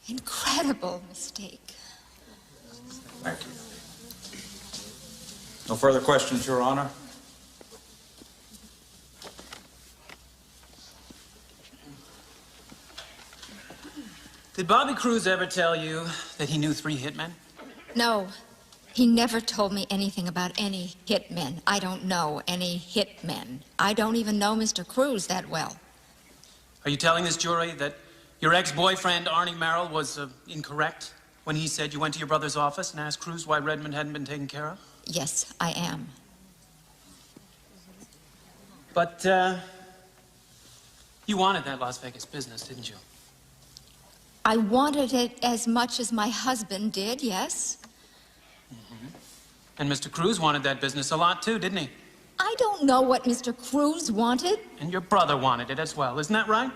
incredible mistake. Thank you. No further questions, Your Honor? Did Bobby Cruz ever tell you that he knew 3 hitmen? No, he never told me anything about any hitmen. I don't know any hitmen. I don't even know Mr. Cruz that well. Are you telling this jury that your ex-boyfriend, Arnie Merrill, was incorrect when he said you went to your brother's office and asked Cruz why Redmond hadn't been taken care of? Yes, I am. But, you wanted that Las Vegas business, didn't you? I wanted it as much as my husband did, yes. And Mr. Cruz wanted that business a lot, too, didn't he? I don't know what Mr. Cruz wanted. And your brother wanted it as well, isn't that right?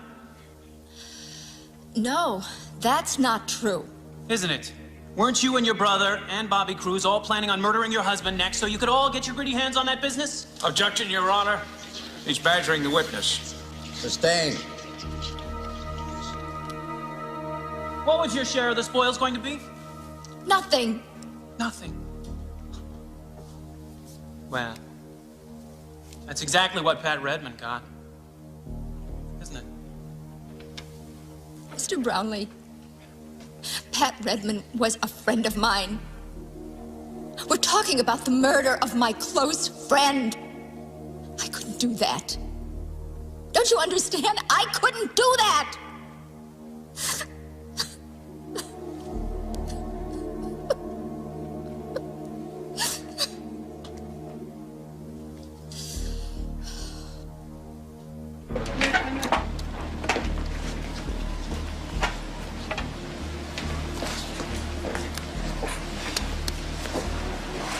No, that's not true. Isn't it? Weren't you and your brother and Bobby Cruz all planning on murdering your husband next so you could all get your gritty hands on that business? Objection, Your Honor. He's badgering the witness. Sustained. What was your share of the spoils going to be? Nothing. Nothing. Well, that's exactly what Pat Redmond got, isn't it? Mr. Brownlee, Pat Redmond was a friend of mine. We're talking about the murder of my close friend. I couldn't do that. Don't you understand? I couldn't do that.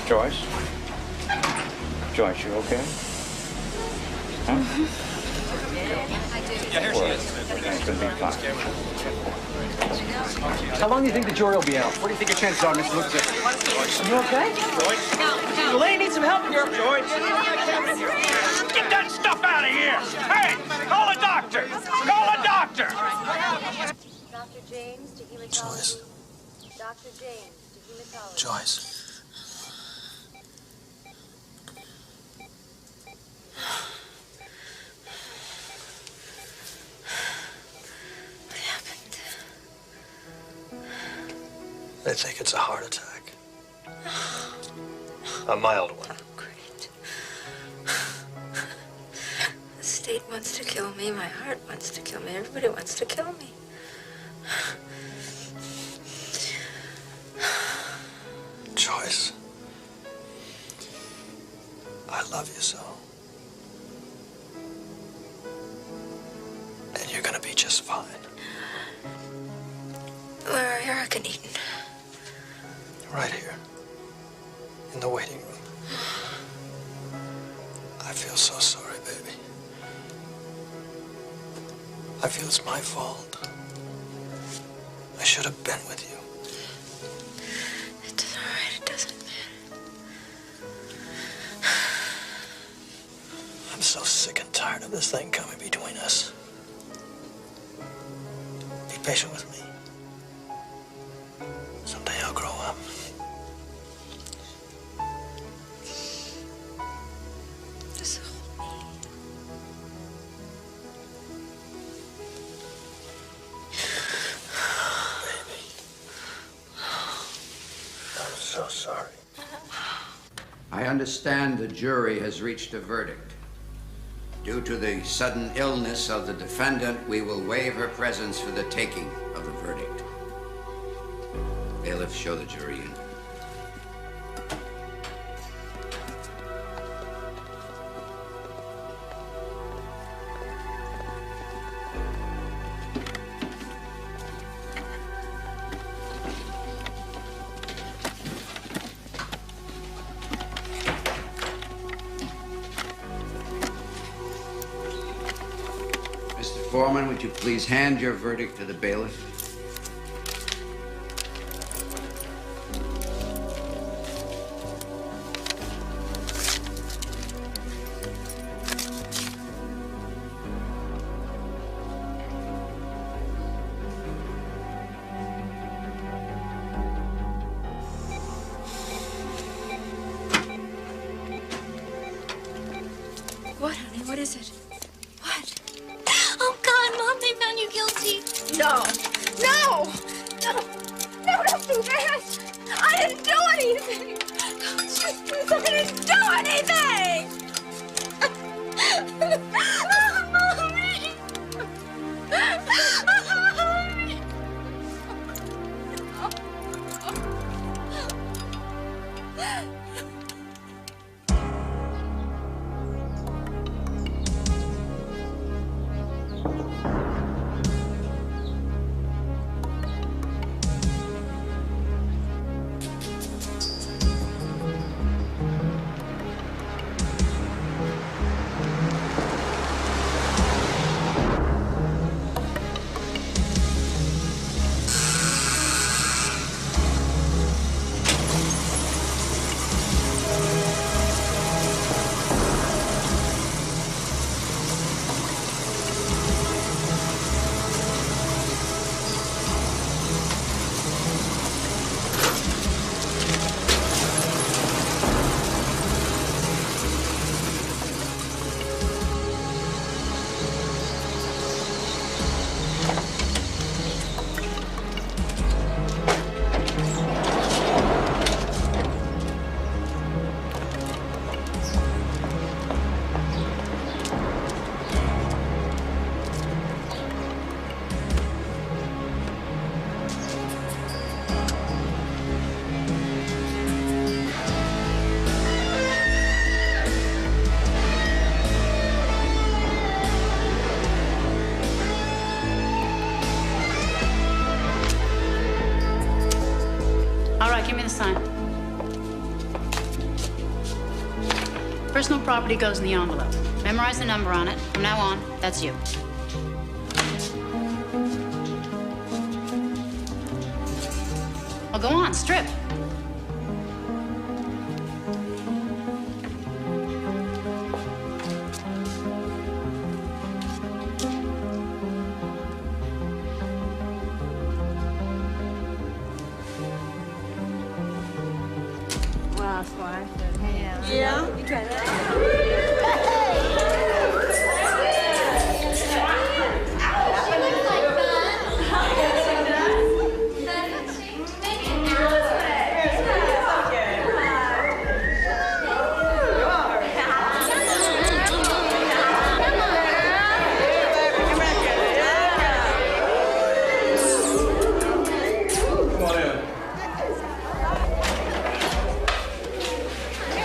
Joyce? Joyce, you okay? Huh? Yeah, here she is. It's gonna be fine. How long do you think the jury will be out? What do you think your chances are, Mr. Lukasik? Are you okay? Joyce? The lady needs some help here. Joyce? Get that stuff out of here! Hey, call a doctor! Call a doctor! Dr. James to hematology. Joyce. Dr. James to hematology. Joyce. They think it's a heart attack. A mild one. Oh, great. The state wants to kill me. My heart wants to kill me. Everybody wants to kill me. Joyce. I love you so. And you're gonna be just fine. Where are Eric and Eden? Right here. In the waiting room. I feel so sorry, baby. I feel it's my fault. I should have been with you. It's all right. It doesn't matter. I'm so sick and tired of this thing coming between us. Be patient with me. Someday I'll grow up. Just hold me. Baby. I'm so sorry. I understand the jury has reached a verdict. Due to the sudden illness of the defendant, we will waive her presence for the taking of the verdict. Bailiff, show the jury in. Foreman, would you please hand your verdict to the bailiff? What, honey? What is it? What? Oh, God, Mom, they found you guilty. No. No! No! No, don't do that! I didn't do anything! Don't you please, I didn't do anything! Mommy! Give me the sign. Personal property goes in the envelope. Memorize the number on it. From now on, that's you. Well, go on, strip. Yeah? You try that?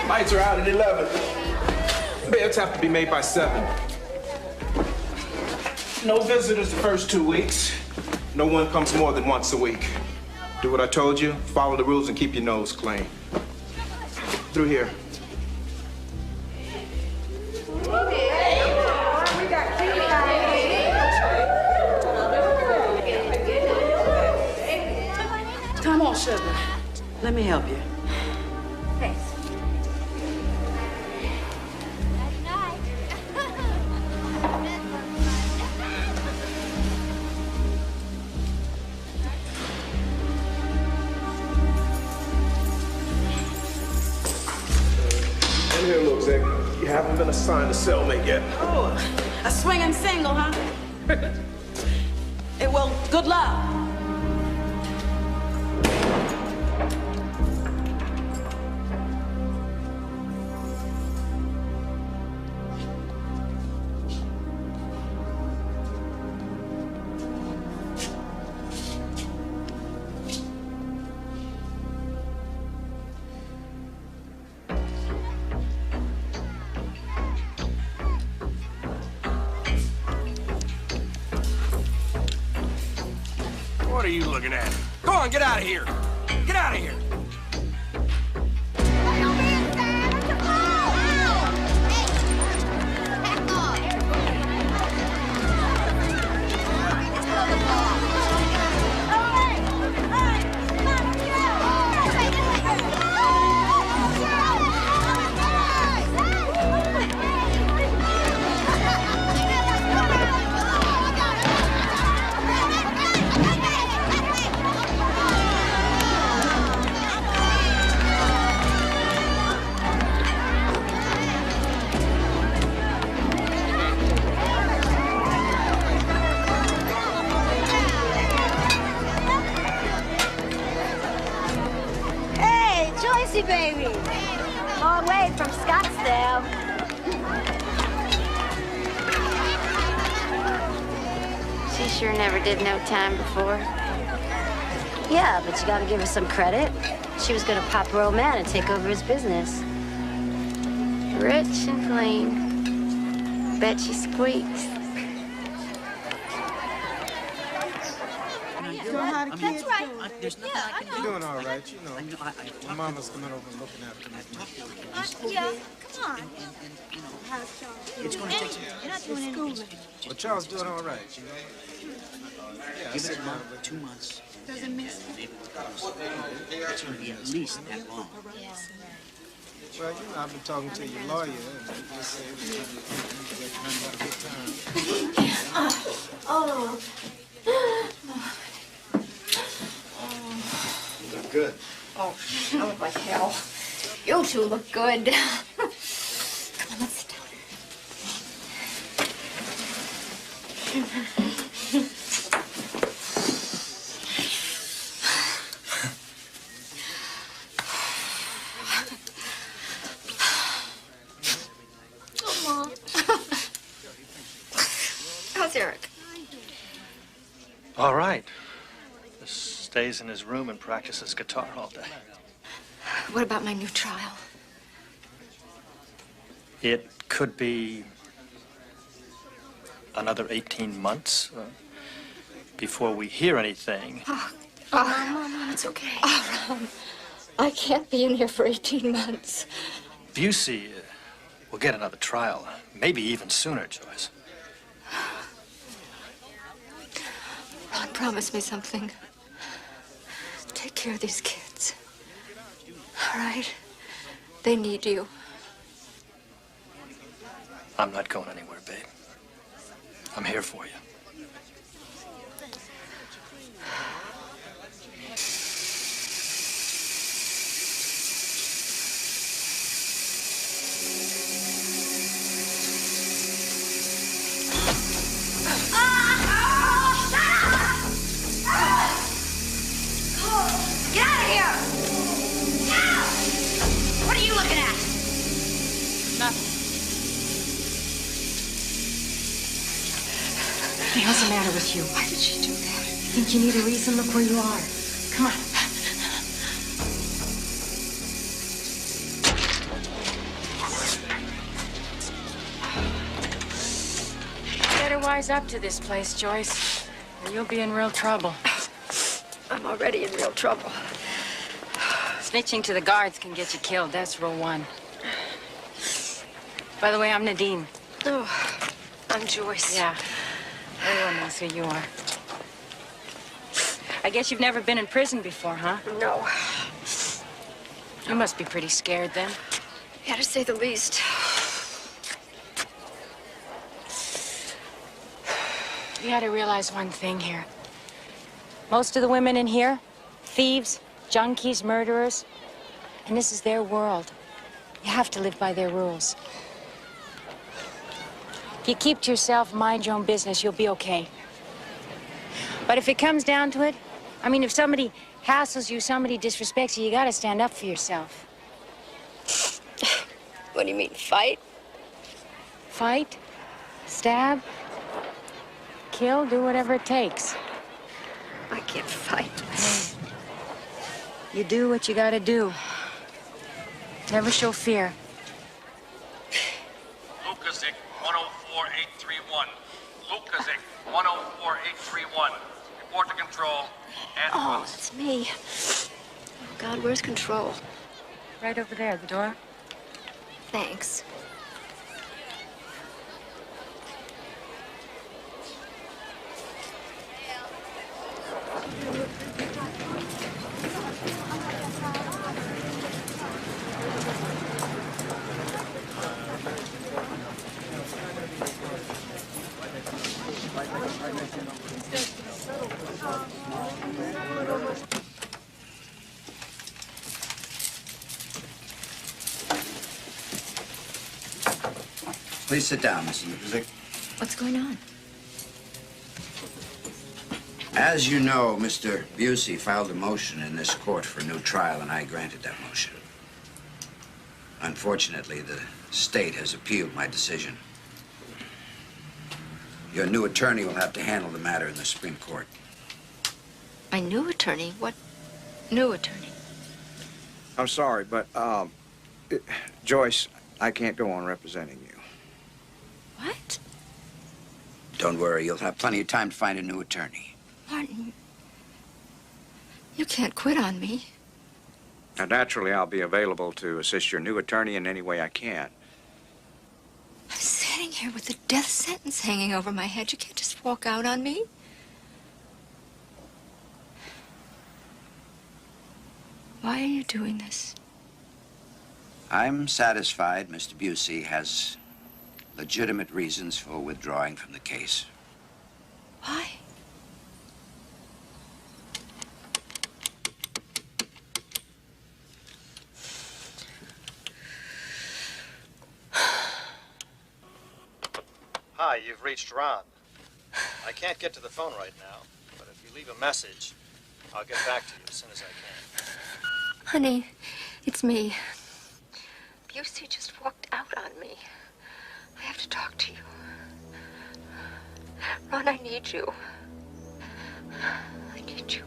Lights are out at 11. Beds have to be made by 7. No visitors the first 2 weeks. No one comes more than once a week. Do what I told you, follow the rules, and keep your nose clean. Through here. Come on, sugar. Let me help you. Thanks. In here, little Zach. You haven't been assigned a cellmate yet. Oh, a swinging single, huh? Hey, well, good luck. are you looking at? Go on, get out of here. Get out of here. Baby. Long way from Scottsdale. She sure never did no time before. Yeah, but you gotta give her some credit. She was gonna pop Royal Man and take over his business. Rich and clean. Bet she squeaks. That's right. There's nothing I can do. Doing all right, you know. My mama's coming over and looking after me. Yeah, come on. It's going to take some You're not doing anything. Well, Charles doing all right, you know. Yeah, Give it a month, 2 months. Doesn't miss. It's going to be at least that long. Well, you know, I've been talking to your lawyer, and he just said he was trying to have a good time. Oh. You look good. Oh, I look like hell. You two look good. Come on, let's sit down. Oh, Mom. How's Eric? All right. Just stays in his room and practices guitar all day. What about my new trial? It could be another 18 months before we hear anything. Mom, it's okay. Oh, Ron, I can't be in here for 18 months. Busey will get another trial, maybe even sooner, Joyce. Ron, promise me something. Take care of these kids. All right? They need you. I'm not going anywhere, babe. I'm here for you. Get out of here! Now! What are you looking at? Nothing. What the hell's the matter with you? Why did she do that? Think you need a reason? Look where you are. Come on. Better wise up to this place, Joyce, or you'll be in real trouble. I'm already in real trouble. Snitching to the guards can get you killed. That's rule 1. By the way, I'm Nadine. Oh, I'm Joyce. Yeah. Everyone knows who you are. I guess you've never been in prison before, huh? No. You must be pretty scared then. Yeah, to say the least. You gotta realize one thing here. Most of the women in here, thieves, junkies, murderers, and this is their world. You have to live by their rules. If you keep to yourself, mind your own business, you'll be okay. But if it comes down to it, I mean, if somebody hassles you, somebody disrespects you, you gotta stand up for yourself. What do you mean, fight? Fight, stab, kill, do whatever it takes. I can't fight. You do what you gotta do. Never show fear. Lukazik, 104831. Lukazik, 104831. Report to control. Oh, it's me. Oh, God, where's Control? Right over there, the door. Thanks. Please sit down, Mr. Lipzik. What's going on? As you know, Mr. Busey filed a motion in this court for a new trial, and I granted that motion. Unfortunately, the state has appealed my decision. Your new attorney will have to handle the matter in the Supreme Court. My new attorney? What new attorney? I'm sorry, but, Joyce, I can't go on representing you. What? Don't worry, you'll have plenty of time to find a new attorney. Martin, you can't quit on me. Now, naturally, I'll be available to assist your new attorney in any way I can. I'm sitting here with a death sentence hanging over my head. You can't just walk out on me. Why are you doing this? I'm satisfied Mr. Busey has legitimate reasons for withdrawing from the case. Why? Hi, you've reached Ron. I can't get to the phone right now, but if you leave a message, I'll get back to you as soon as I can. Honey, it's me. Busey just walked out on me. I have to talk to you. Ron, I need you. I need you.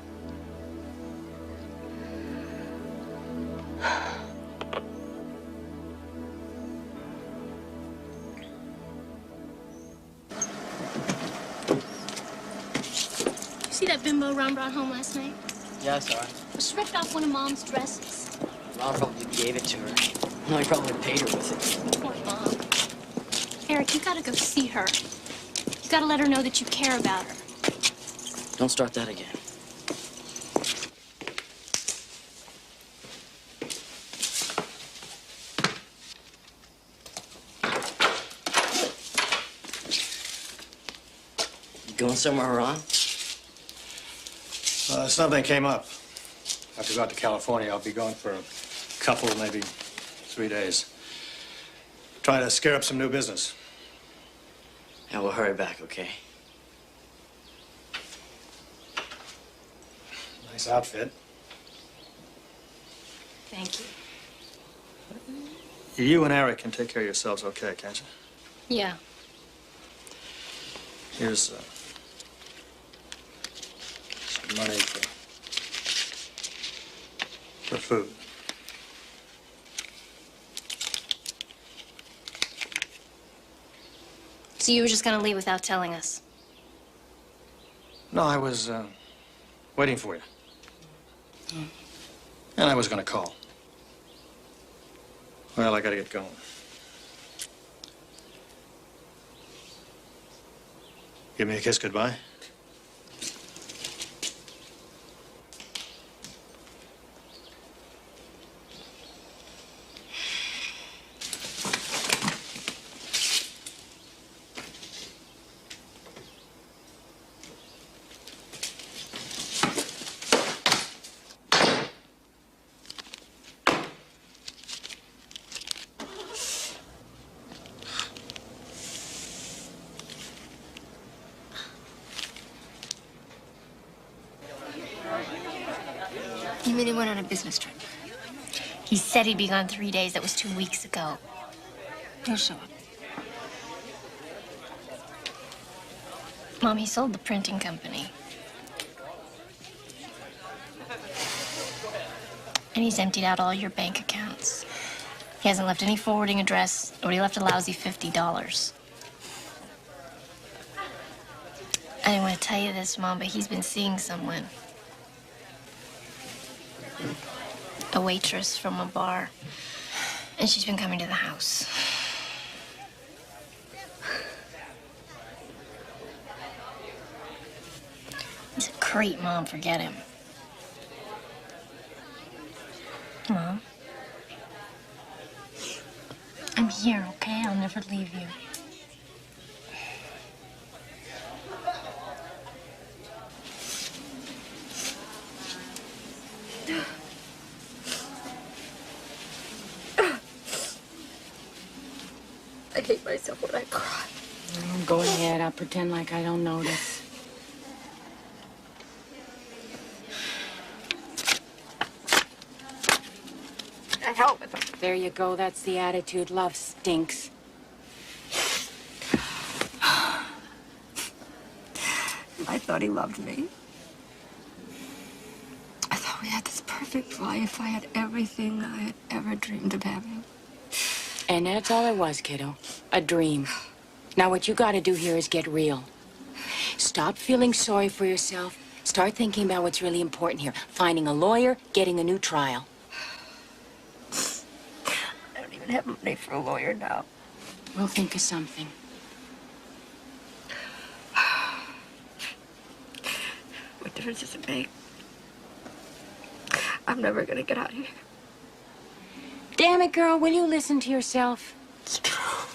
See that bimbo Ron brought home last night? Yeah, I saw it. She ripped off one of Mom's dresses. Ron probably gave it to her. No, he probably paid her with it. Poor Mom. Eric, you gotta go see her. You gotta let her know that you care about her. Don't start that again. You going somewhere, Ron? Something came up. I have to go out to California. I'll be gone for a couple, maybe 3 days. Trying to scare up some new business. Yeah, we'll hurry back, okay? Nice outfit. Thank you. You and Eric can take care of yourselves okay, can't you? Yeah. Here's some money for food. So you were just gonna leave without telling us? No, I was waiting for you. And I was going to call. Well, I got to get going. Give me a kiss goodbye. You mean he went on a business trip? He said he'd be gone 3 days. That was 2 weeks ago. He'll show up. Mom, he sold the printing company. And he's emptied out all your bank accounts. He hasn't left any forwarding address, or he left a lousy $50. I didn't want to tell you this, Mom, but he's been seeing someone. A waitress from a bar. And she's been coming to the house. He's a creep, Mom. Forget him. Mom? I'm here, okay? I'll never leave you. I hate myself when I cry. Oh, go ahead. I'll pretend like I don't notice. The hell with him. There you go. That's the attitude. Love stinks. I thought he loved me. I thought we had this perfect life. I had everything I had ever dreamed of having. And that's all it was, kiddo. A dream. Now what you gotta do here is get real. Stop feeling sorry for yourself. Start thinking about what's really important here. Finding a lawyer, getting a new trial. I don't even have money for a lawyer now. We'll think of something. What difference does it make? I'm never gonna get out of here. Damn it, girl, will you listen to yourself? It's true.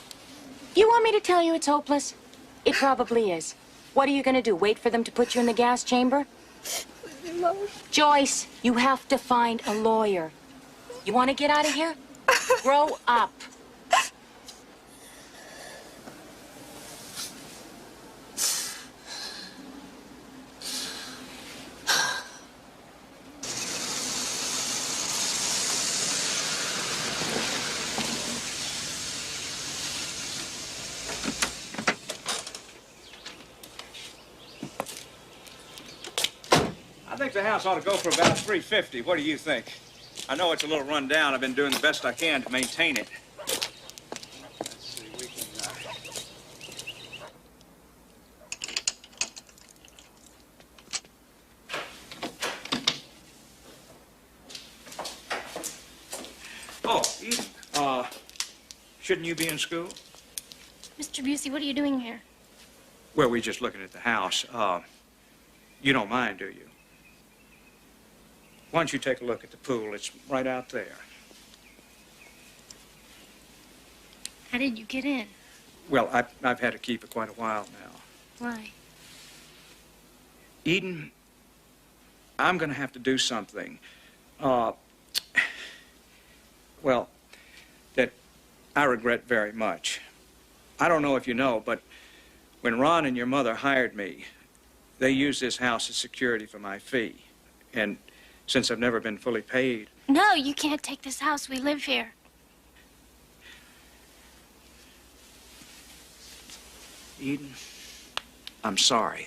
You want me to tell you it's hopeless? It probably is. What are you gonna do, wait for them to put you in the gas chamber? Joyce, you have to find a lawyer. You want to get out of here? Grow up. I think the house ought to go for about $350. What do you think? I know it's a little run down. I've been doing the best I can to maintain it. Let's see, we can... Oh, Eden, shouldn't you be in school? Mr. Busey, what are you doing here? Well, we're just looking at the house. You don't mind, do you? Why don't you take a look at the pool? It's right out there. How did you get in? Well, I've had to keep it quite a while now. Why? Eden, I'm going to have to do something. Well, that I regret very much. I don't know if you know, but when Ron and your mother hired me, they used this house as security for my fee. And since I've never been fully paid... No, you can't take this house. We live here. Eden, I'm sorry.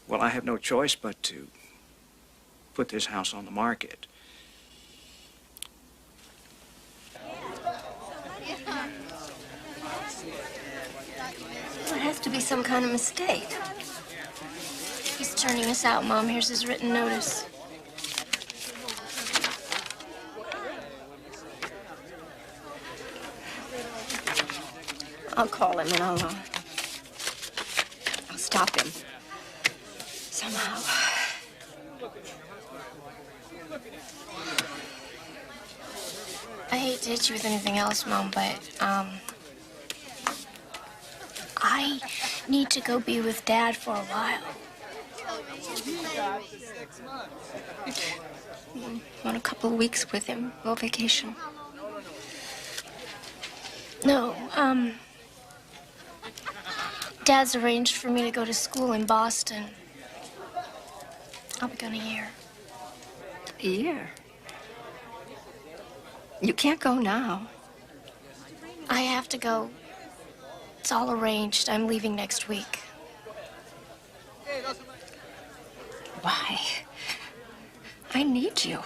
Well, I have no choice but to put this house on the market. There has to be some kind of mistake. He's turning us out, Mom. Here's his written notice. I'll call him and I'll stop him. Somehow. I hate to hit you with anything else, Mom, but, I need to go be with Dad for a while. Want a couple of weeks with him, a little vacation. No, Dad's arranged for me to go to school in Boston. I'll be gone a year. A year? You can't go now. I have to go. It's all arranged. I'm leaving next week. Why? I need you.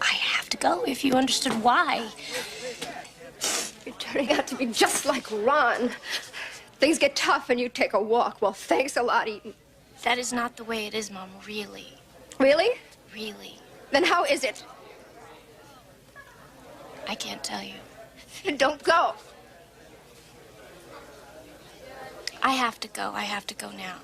I have to go if you understood why. You're turning out to be just like Ron. Things get tough and you take a walk. Well, thanks a lot, Eden. That is not the way it is, Mom, really. Really? Really. Then how is it? I can't tell you. Don't go. I have to go. I have to go now.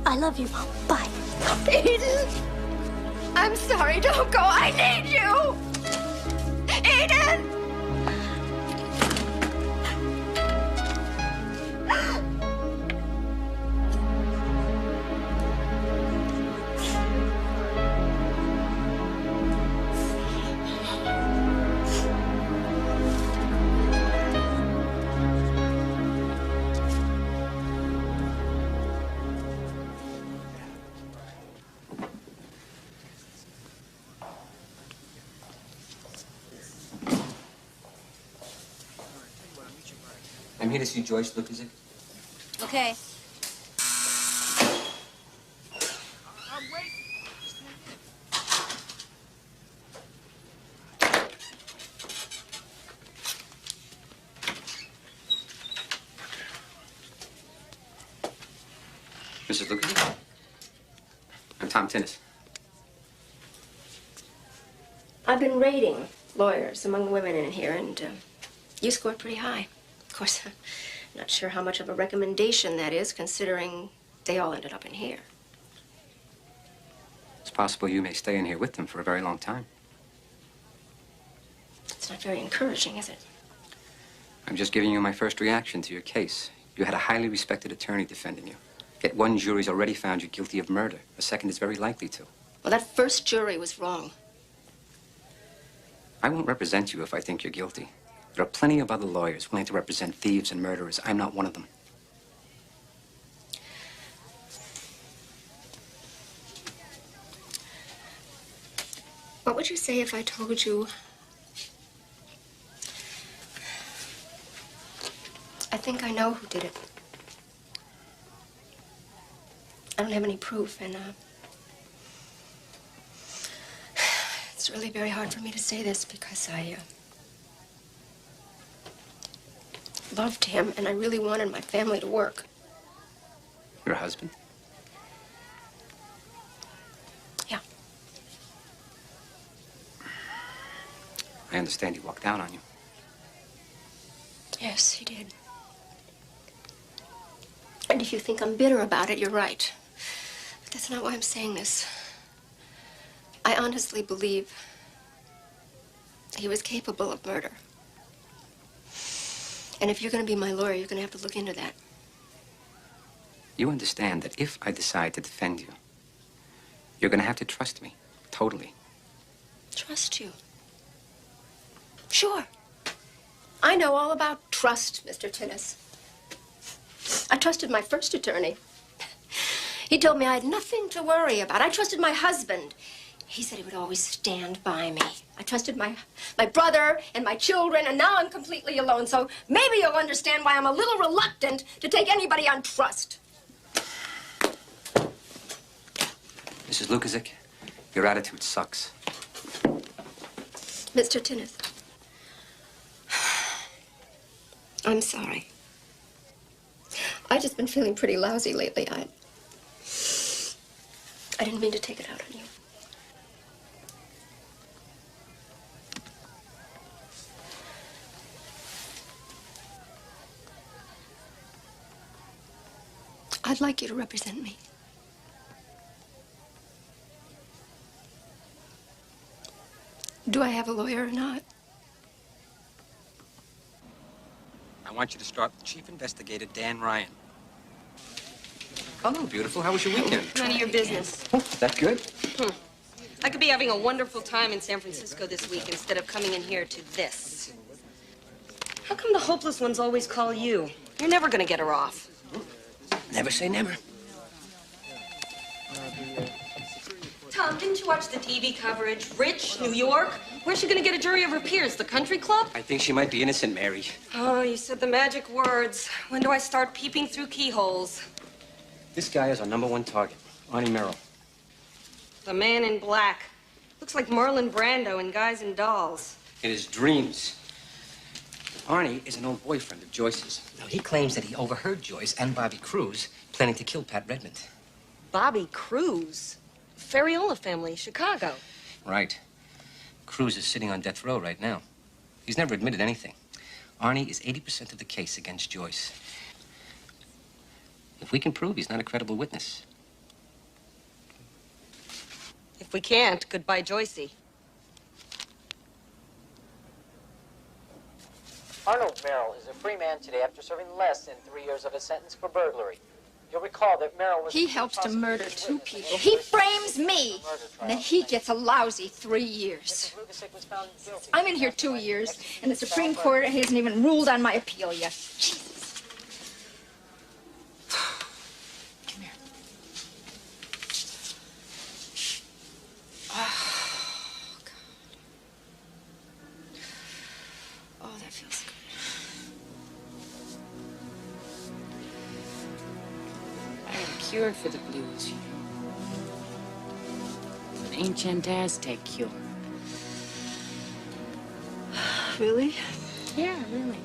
I love you, Mom. Bye. Eden! I'm sorry. Don't go. I need you! Eden! I'm here to see Joyce Lukacic. Okay. Mrs. Lukacic? I'm Tom Tinnis. I've been rating lawyers among women in here, and you scored pretty high. Of course, I'm not sure how much of a recommendation that is, considering they all ended up in here. It's possible you may stay in here with them for a very long time. It's not very encouraging, is it? I'm just giving you my first reaction to your case. You had a highly respected attorney defending you. Yet one jury's already found you guilty of murder. A second is very likely to. Well, that first jury was wrong. I won't represent you if I think you're guilty. There are plenty of other lawyers willing to represent thieves and murderers. I'm not one of them. What would you say if I told you I think I know who did it? I don't have any proof, and it's really very hard for me to say this because I loved him, and I really wanted my family to work. Your husband? Yeah. I understand he walked out on you. Yes, he did. And if you think I'm bitter about it, you're right. But that's not why I'm saying this. I honestly believe he was capable of murder. And if you're going to be my lawyer, you're going to have to look into that. You understand that if I decide to defend you, you're going to have to trust me, totally. Trust you? Sure. I know all about trust, Mr. Tinnis. I trusted my first attorney. He told me I had nothing to worry about. I trusted my husband. He said he would always stand by me. I trusted my brother and my children, and now I'm completely alone. So maybe you'll understand why I'm a little reluctant to take anybody on trust. Mrs. Lukacic, your attitude sucks. Mr. Tinnis, I'm sorry. I've just been feeling pretty lousy lately. I didn't mean to take it out on you. I'd like you to represent me. Do I have a lawyer or not? I want you to start with Chief Investigator Dan Ryan. Hello, beautiful. How was your weekend? None of your business. Oh, that good? I could be having a wonderful time in San Francisco this week instead of coming in here to this. How come the hopeless ones always call you? You're never gonna get her off. Never say never. Tom, didn't you watch the TV coverage? Rich, New York? Where's she gonna get a jury of her peers? The country club? I think she might be innocent, Mary. Oh, you said the magic words. When do I start peeping through keyholes? This guy is our #1 target, Arnie Merrill. The man in black. Looks like Marlon Brando in Guys and Dolls. In his dreams. Arnie is an old boyfriend of Joyce's. Now, he claims that he overheard Joyce and Bobby Cruz planning to kill Pat Redmond. Bobby Cruz? Ferriola family, Chicago. Right. Cruz is sitting on death row right now. He's never admitted anything. Arnie is 80% of the case against Joyce. If we can prove he's not a credible witness. If we can't, goodbye, Joycey. Arnold Merrill is a free man today after serving less than 3 years of a sentence for burglary. You'll recall that Merrill was... He helps to murder 2 people. He frames me, and then he gets a lousy 3 years. I'm in here 2 years, and the Supreme Court hasn't even ruled on my appeal yet. Jesus. Come here. Oh, God. Oh, that feels good. I have a cure for the blues. An ancient Aztec cure. Really? Yeah, really.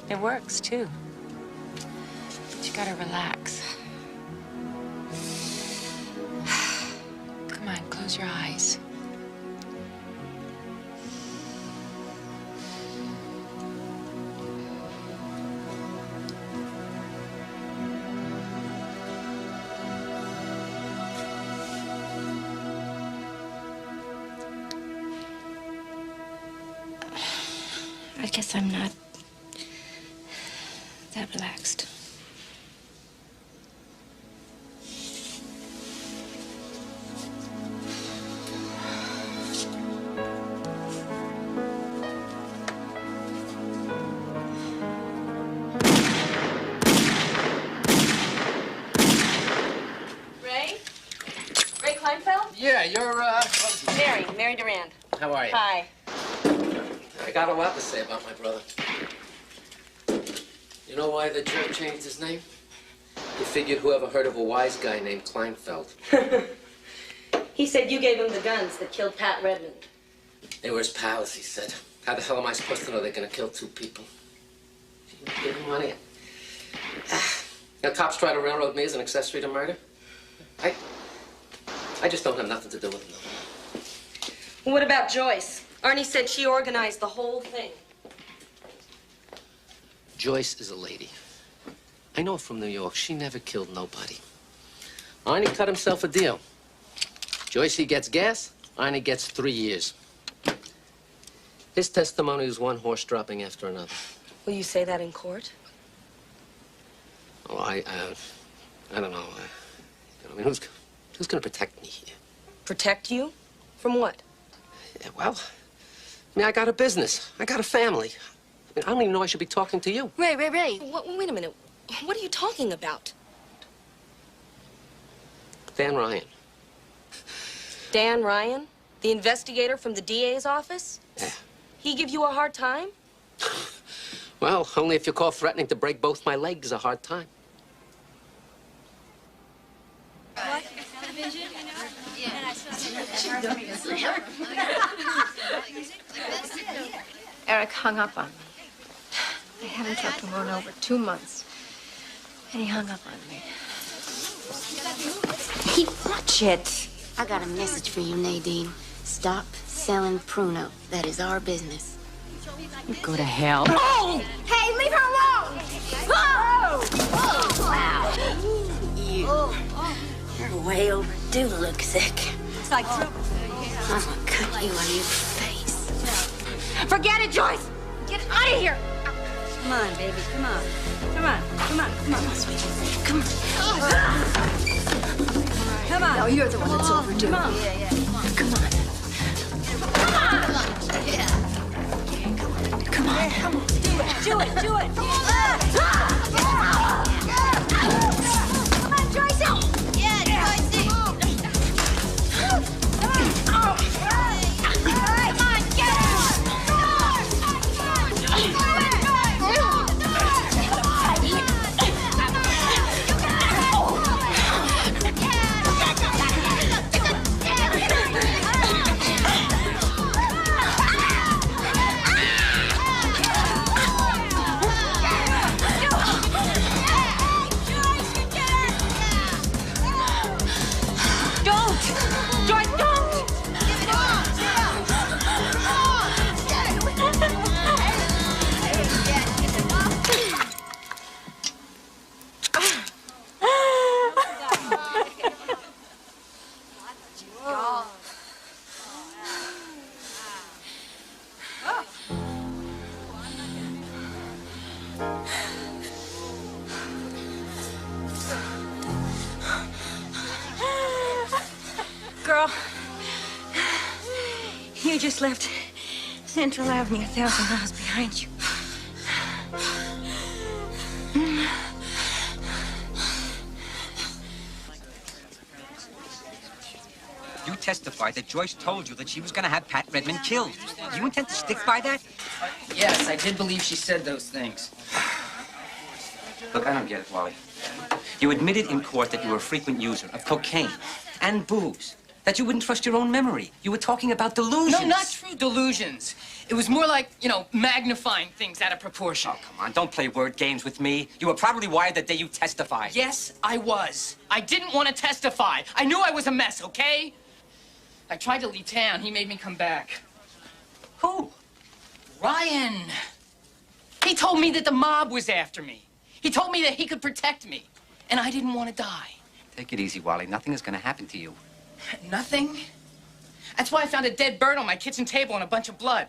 It works, too. But you gotta relax. Come on, close your eyes. I guess I'm not that relaxed. Ray? Ray Kleinfeld? Yeah, you're, Mary Durand. How are you? Hi. I got a lot to say about my brother. You know why the jerk changed his name? He figured whoever heard of a wise guy named Kleinfeld. He said you gave him the guns that killed Pat Redmond. They were his pals, he said. How the hell am I supposed to know they're gonna kill 2 people? Give him money. The cops try to railroad me as an accessory to murder. I just don't have nothing to do with them. Well, what about Joyce? Arnie said she organized the whole thing. Joyce is a lady. I know her from New York. She never killed nobody. Arnie cut himself a deal. Joyce, he gets gas. Arnie gets 3 years. His testimony is one horse dropping after another. Will you say that in court? Oh, I don't know. I mean, who's going to protect me here? Protect you? From what? Yeah, well, I mean, I got a business. I got a family. I mean, I don't even know I should be talking to you. Ray. Wait a minute. What are you talking about? Dan Ryan. Dan Ryan? The investigator from the DA's office? Yeah. He give you a hard time? Well, only if you call threatening to break both my legs a hard time. What? Eric hung up on me. I haven't talked to him in over 2 months. And he hung up on me. Hey, watch it. I got a message for you, Nadine. Stop selling Pruno. That is our business. Go to hell. Oh! Hey, leave her alone! Oh! Wow. You're way overdue, look sick. It's like trouble. I'm gonna cut you a new face. Forget it, Joyce! Get out of here! Come on, baby, come on. Come on, sweetie. Come on. Come on. No, you're the one that's overdue. Come on. Come on. Come on. Come on. Do it. Come on, Joyce. Yeah, Joyce. Come on, get it! We just left Central Avenue, 1,000 miles behind you. You testified that Joyce told you that she was going to have Pat Redmond killed. Do you intend to stick by that? Yes, I did believe she said those things. Look, I don't get it, Wally. You admitted in court that you were a frequent user of cocaine and booze, that you wouldn't trust your own memory. You were talking about delusions. No, not true delusions. It was more like, you know, magnifying things out of proportion. Oh, come on, don't play word games with me. You were probably wired the day you testified. Yes, I was. I didn't want to testify. I knew I was a mess, okay? I tried to leave town. He made me come back. Who? Ryan. He told me that the mob was after me. He told me that he could protect me, and I didn't want to die. Take it easy, Wally. Nothing is going to happen to you. Nothing? That's why I found a dead bird on my kitchen table and a bunch of blood.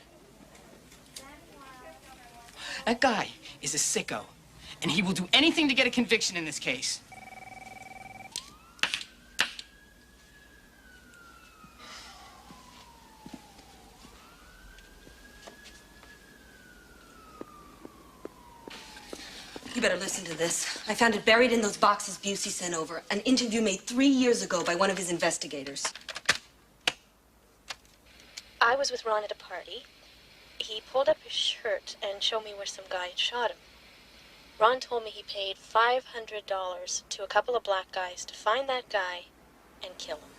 That guy is a sicko, and he will do anything to get a conviction in this case. You better listen to this. I found it buried in those boxes Busey sent over. An interview made 3 years ago by one of his investigators. I was with Ron at a party. He pulled up his shirt and showed me where some guy had shot him. Ron told me he paid $500 to a couple of black guys to find that guy and kill him.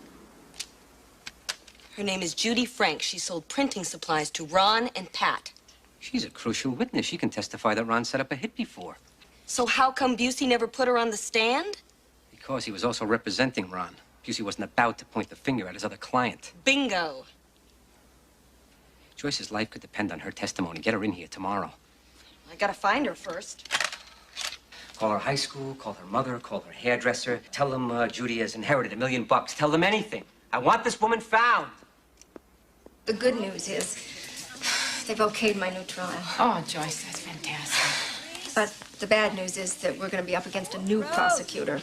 Her name is Judy Frank. She sold printing supplies to Ron and Pat. She's a crucial witness. She can testify that Ron set up a hit before. So how come Busey never put her on the stand? Because he was also representing Ron. Busey wasn't about to point the finger at his other client. Bingo. Joyce's life could depend on her testimony. Get her in here tomorrow. I gotta find her first. Call her high school, call her mother, call her hairdresser. Tell them Judy has inherited $1 million. Tell them anything. I want this woman found. The good news is they've okayed my new trial. Oh, Joyce, that's fantastic. But the bad news is that we're going to be up against a new prosecutor.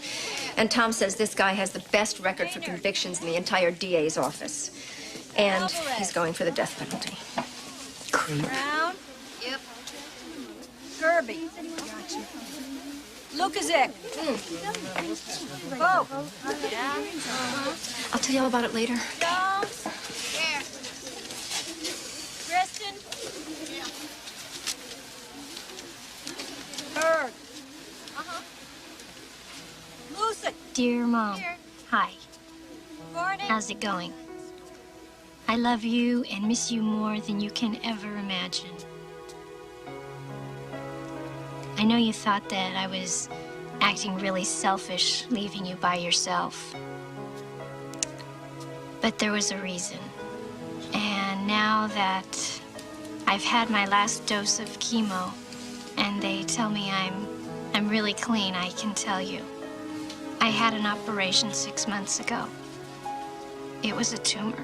And Tom says this guy has the best record for convictions in the entire DA's office. And he's going for the death penalty. Creep. Brown. Yep. Kirby. Gotcha. Lukaszek. Oh. I'll tell you all about it later. Jones. Here. Kristen. Berg. Lucid. Dear Mom, Here. hi. Gordon. How's it going? I love you and miss you more than you can ever imagine. I know you thought that I was acting really selfish, leaving you by yourself. But there was a reason. And now that I've had my last dose of chemo, and they tell me I'm really clean, I can tell you. I had an operation 6 months ago. It was a tumor.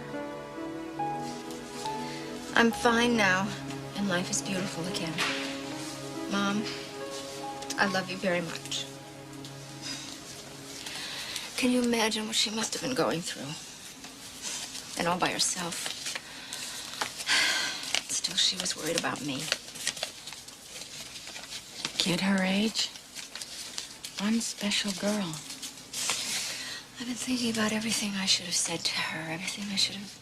I'm fine now, and life is beautiful again. Mom, I love you very much. Can you imagine what she must have been going through? And all by herself. Still, she was worried about me. Kid her age. One special girl. I've been thinking about everything I should have said to her, everything I should have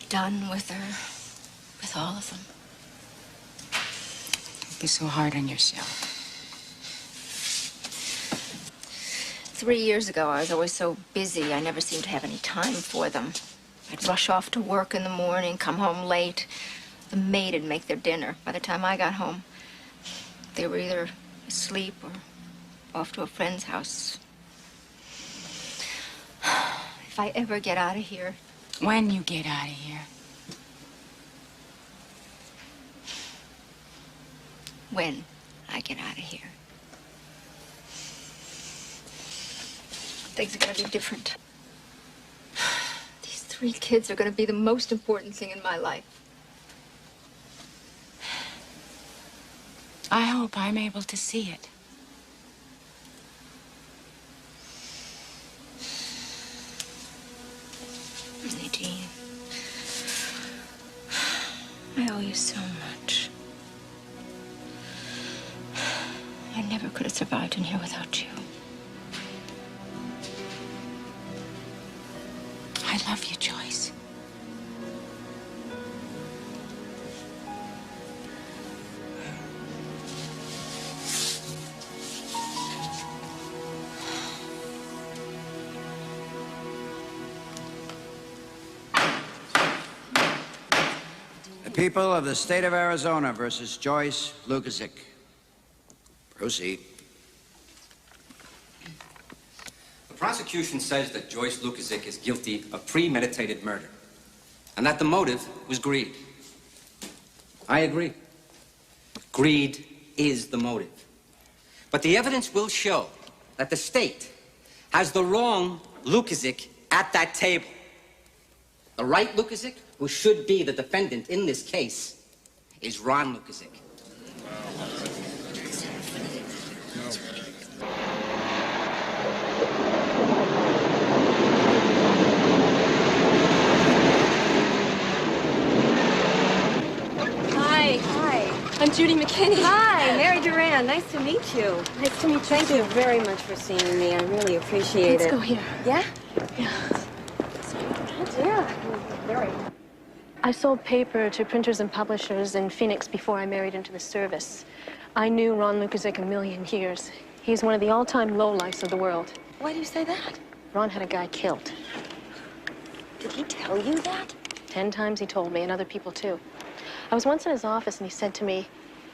done with her, with all of them. Don't be so hard on yourself. 3 years ago, I was always so busy, I never seemed to have any time for them. I'd rush off to work in the morning, come home late. The maid would make their dinner. By the time I got home, they were either asleep or off to a friend's house. If I ever get out of here... When you get out of here. When I get out of here. Things are gonna be different. These 3 kids are gonna be the most important thing in my life. I hope I'm able to see it. Nadine. owe you so much. I never could have survived in here without you. I love you, Joyce. The people of the state of Arizona versus Joyce Lukasik. Proceed. The prosecution says that Joyce Lukasik is guilty of premeditated murder, and that the motive was greed. I agree. Greed is the motive. But the evidence will show that the state has the wrong Lukasik at that table. The right Lukasik, who should be the defendant in this case, is Ron Lukasik. I'm Judy McKinney. Hi, Mary Duran. Nice to meet you. Nice to meet you. Thank you very much for seeing me. I really appreciate it. Let's go here. Yeah? Yeah. Very. I sold paper to printers and publishers in Phoenix before I married into the service. I knew Ron Lukasik a million years. He's one of the all-time lowlifes of the world. Why do you say that? Ron had a guy killed. Did he tell you that? 10 times he told me, and other people too. I was once in his office, and he said to me,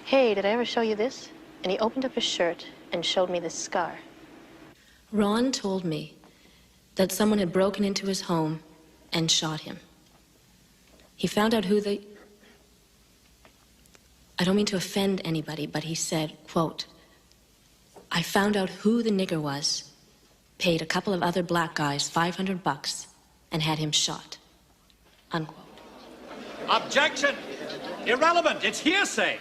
"Hey, did I ever show you this?" And he opened up his shirt and showed me this scar. Ron told me that someone had broken into his home and shot him. He found out who the... I don't mean to offend anybody, but he said, quote, "I found out who the nigger was, paid a couple of other black guys $500, and had him shot." Unquote. Objection! Irrelevant. It's hearsay.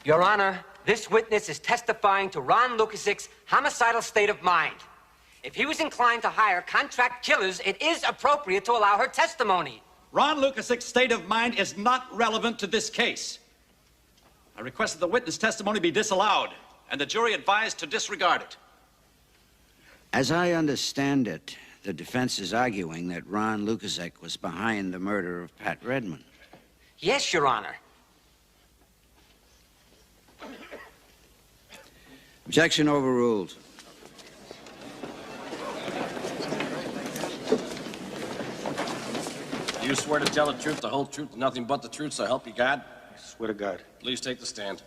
Your Honor, this witness is testifying to Ron Lukasik's homicidal state of mind. If he was inclined to hire contract killers, it is appropriate to allow her testimony. Ron Lukasik's state of mind is not relevant to this case. I request that the witness testimony be disallowed, and the jury advised to disregard it. As I understand it, the defense is arguing that Ron Lukasik was behind the murder of Pat Redmond. Yes, Your Honor. Objection overruled. Do you swear to tell the truth, the whole truth, and nothing but the truth, so help you God? I swear to God. Please take the stand.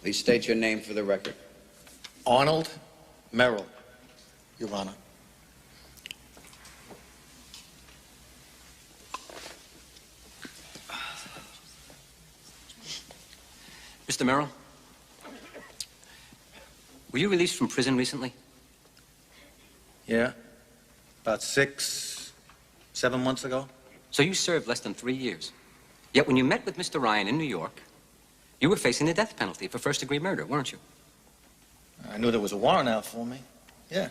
Please state your name for the record. Arnold Merrill, Your Honor. Mr. Merrill, were you released from prison recently? Yeah, about 6, 7 months ago. So you served less than 3 years. Yet when you met with Mr. Ryan in New York, you were facing the death penalty for first-degree murder, weren't you? I knew there was a warrant out for me. Yeah.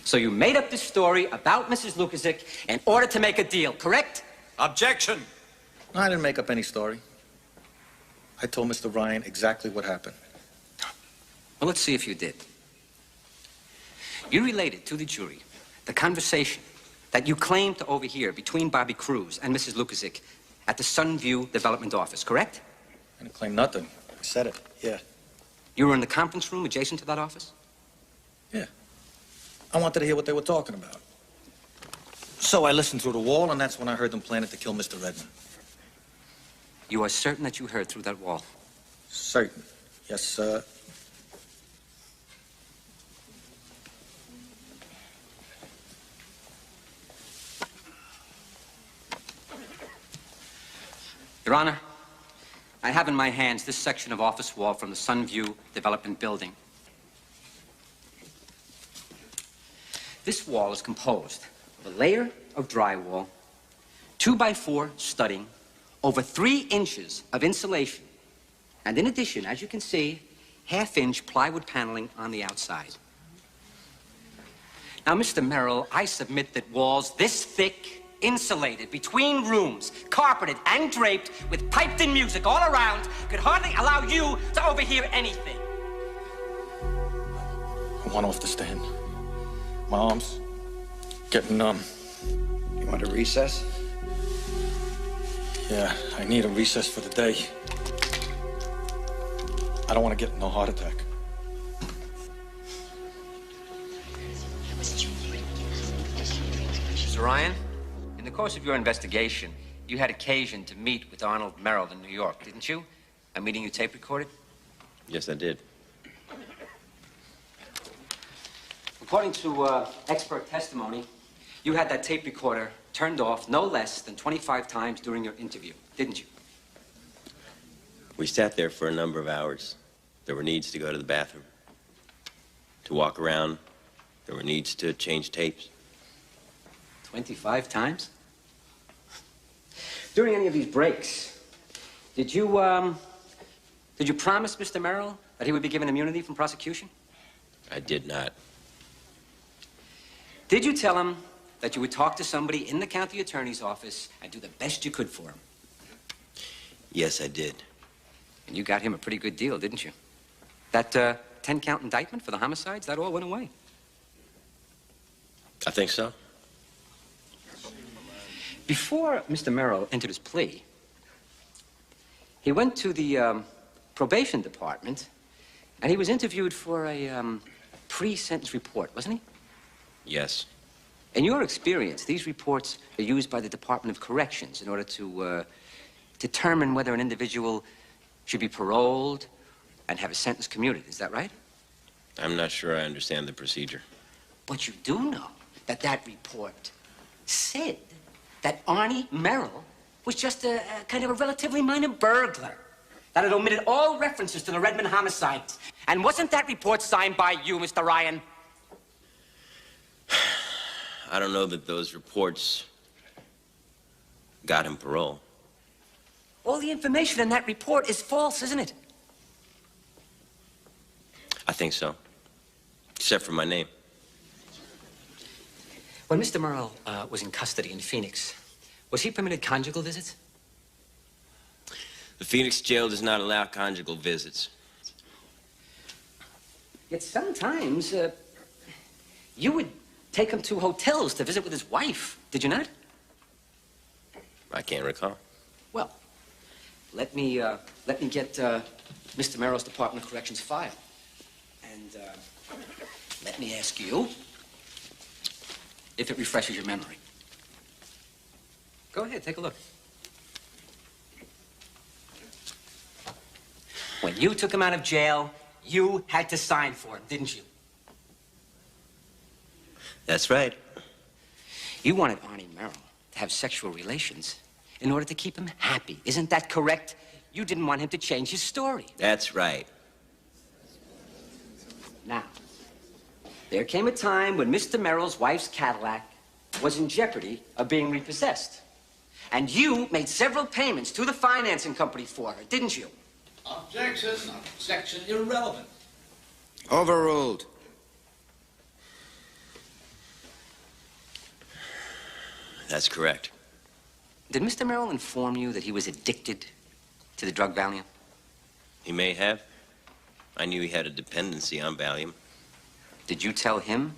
So you made up this story about Mrs. Lukasik in order to make a deal, correct? Objection! No, I didn't make up any story. I told Mr. Ryan exactly what happened. Well, let's see if you did. You related to the jury the conversation that you claimed to overhear between Bobby Cruz and Mrs. Lukasik at the Sunview Development Office, correct? I didn't claim nothing. I said it, yeah. You were in the conference room adjacent to that office? Yeah. I wanted to hear what they were talking about. So I listened through the wall, and that's when I heard them planning to kill Mr. Redmond. You are certain that you heard through that wall? Certain. Yes, sir. Your Honor, I have in my hands this section of office wall from the Sunview Development Building. This wall is composed of a layer of drywall, 2x4 studding, over 3 inches of insulation. And in addition, as you can see, 1/2-inch plywood paneling on the outside. Now, Mr. Merrill, I submit that walls this thick, insulated, between rooms, carpeted and draped, with piped-in music all around, could hardly allow you to overhear anything. I want off the stand. My arms getting numb. You want a recess? Yeah, I need a recess for the day. I don't want to get no heart attack. Mr. Ryan, in the course of your investigation, you had occasion to meet with Arnold Merrill in New York, didn't you? A meeting you tape recorded? Yes, I did. According to expert testimony, you had that tape recorder turned off no less than 25 times during your interview, didn't you? We sat there for a number of hours. There were needs to go to the bathroom, to walk around. There were needs to change tapes. 25 times? During any of these breaks, did you promise Mr. Merrill that he would be given immunity from prosecution? I did not. Did you tell him that you would talk to somebody in the county attorney's office and do the best you could for him? Yes, I did. And you got him a pretty good deal, didn't you? That 10-count indictment for the homicides, that all went away. I think so. Before Mr. Merrill entered his plea, he went to the probation department, and he was interviewed for a pre-sentence report, wasn't he? Yes. In your experience, these reports are used by the Department of Corrections in order to determine whether an individual should be paroled and have a sentence commuted. Is that right? I'm not sure I understand the procedure. But you do know that that report said that Arnie Merrill was just a kind of a relatively minor burglar, that it omitted all references to the Redmond homicides. And wasn't that report signed by you, Mr. Ryan? I don't know that those reports got him parole. All the information in that report is false, isn't it? I think so. Except for my name. When Mr. Merrill was in custody in Phoenix, was he permitted conjugal visits? The Phoenix jail does not allow conjugal visits. Yet sometimes you would take him to hotels to visit with his wife, did you not? I can't recall. Well, let me get Mr. Merrill's Department of Corrections file. And let me ask you if it refreshes your memory. Go ahead, take a look. When you took him out of jail, you had to sign for him, didn't you? That's right. You wanted Arnie Merrill to have sexual relations in order to keep him happy. Isn't that correct? You didn't want him to change his story. That's right. Now, there came a time when Mr. Merrill's wife's Cadillac was in jeopardy of being repossessed. And you made several payments to the financing company for her, didn't you? Objection. Objection irrelevant. Overruled. That's correct. Did Mr. Merrill inform you that he was addicted to the drug Valium? He may have. I knew he had a dependency on Valium. Did you tell him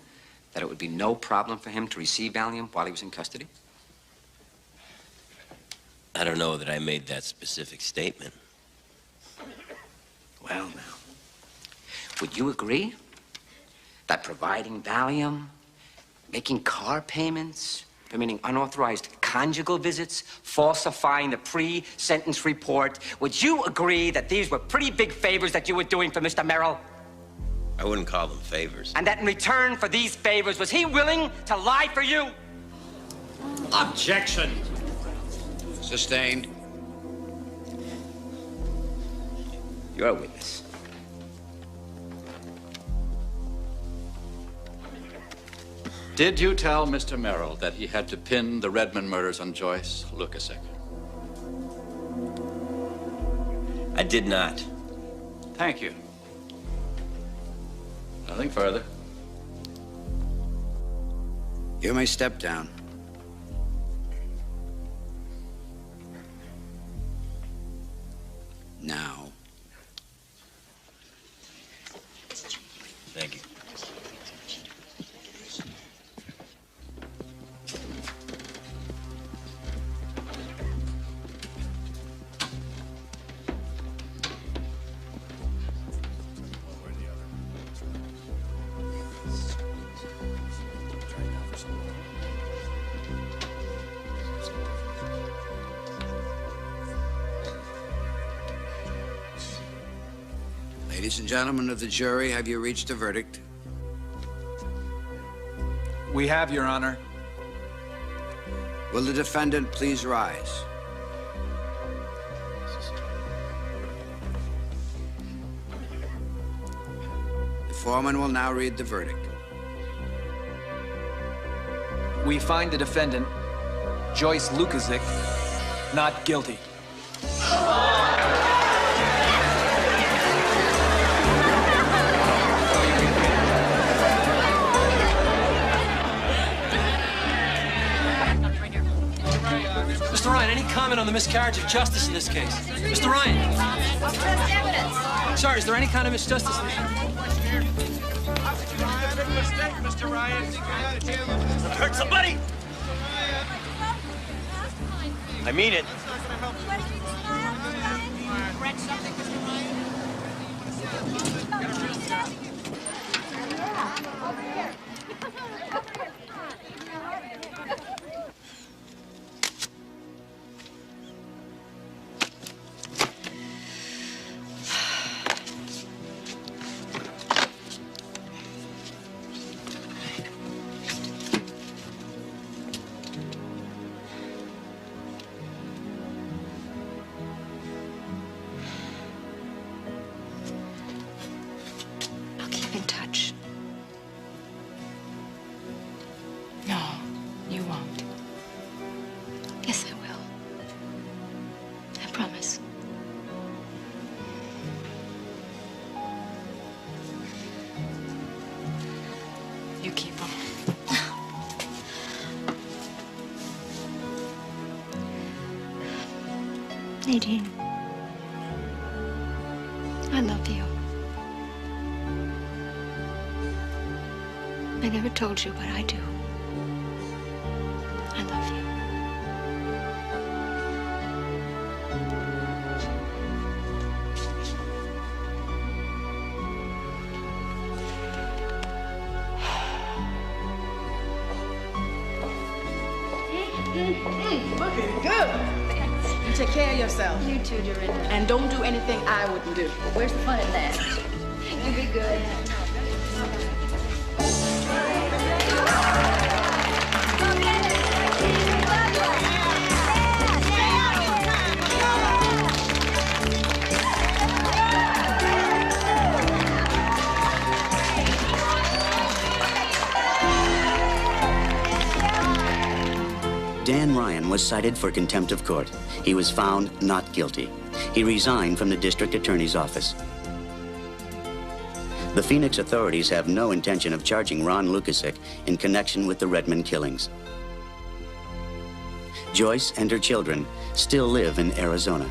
that it would be no problem for him to receive Valium while he was in custody? I don't know that I made that specific statement. Well, now, would you agree that providing Valium, making car payments, permitting unauthorized conjugal visits, falsifying the pre-sentence report, would you agree that these were pretty big favors that you were doing for Mr. Merrill? I wouldn't call them favors. And that in return for these favors, was he willing to lie for you? Objection. Sustained. You're a witness. Did you tell Mr. Merrill that he had to pin the Redmond murders on Joyce Lukasik? I did not. Thank you. Nothing further. You may step down. Now. Thank you. Ladies and gentlemen of the jury, have you reached a verdict? We have, Your Honor. Will the defendant please rise? The foreman will now read the verdict. We find the defendant, Joyce Lukazik, not guilty. Mr. Ryan, any comment on the miscarriage of justice in this case? Mr. Ryan! Sorry, is there any kind of misjustice in this? Mr. Ryan. Hurt somebody? I mean it. I'll keep in touch. No, you won't. Yes, I will. I promise. You keep them. Nadine, I love you. I never told you, but I do. I love you. Looking good. You take care of yourself. You too, Dorinda. And don't do anything I wouldn't do. Where's the fun in that? You be good. Dan Ryan was cited for contempt of court. He was found not guilty. He resigned from the district attorney's office. The Phoenix authorities have no intention of charging Ron Lukazik in connection with the Redmond killings. Joyce and her children still live in Arizona.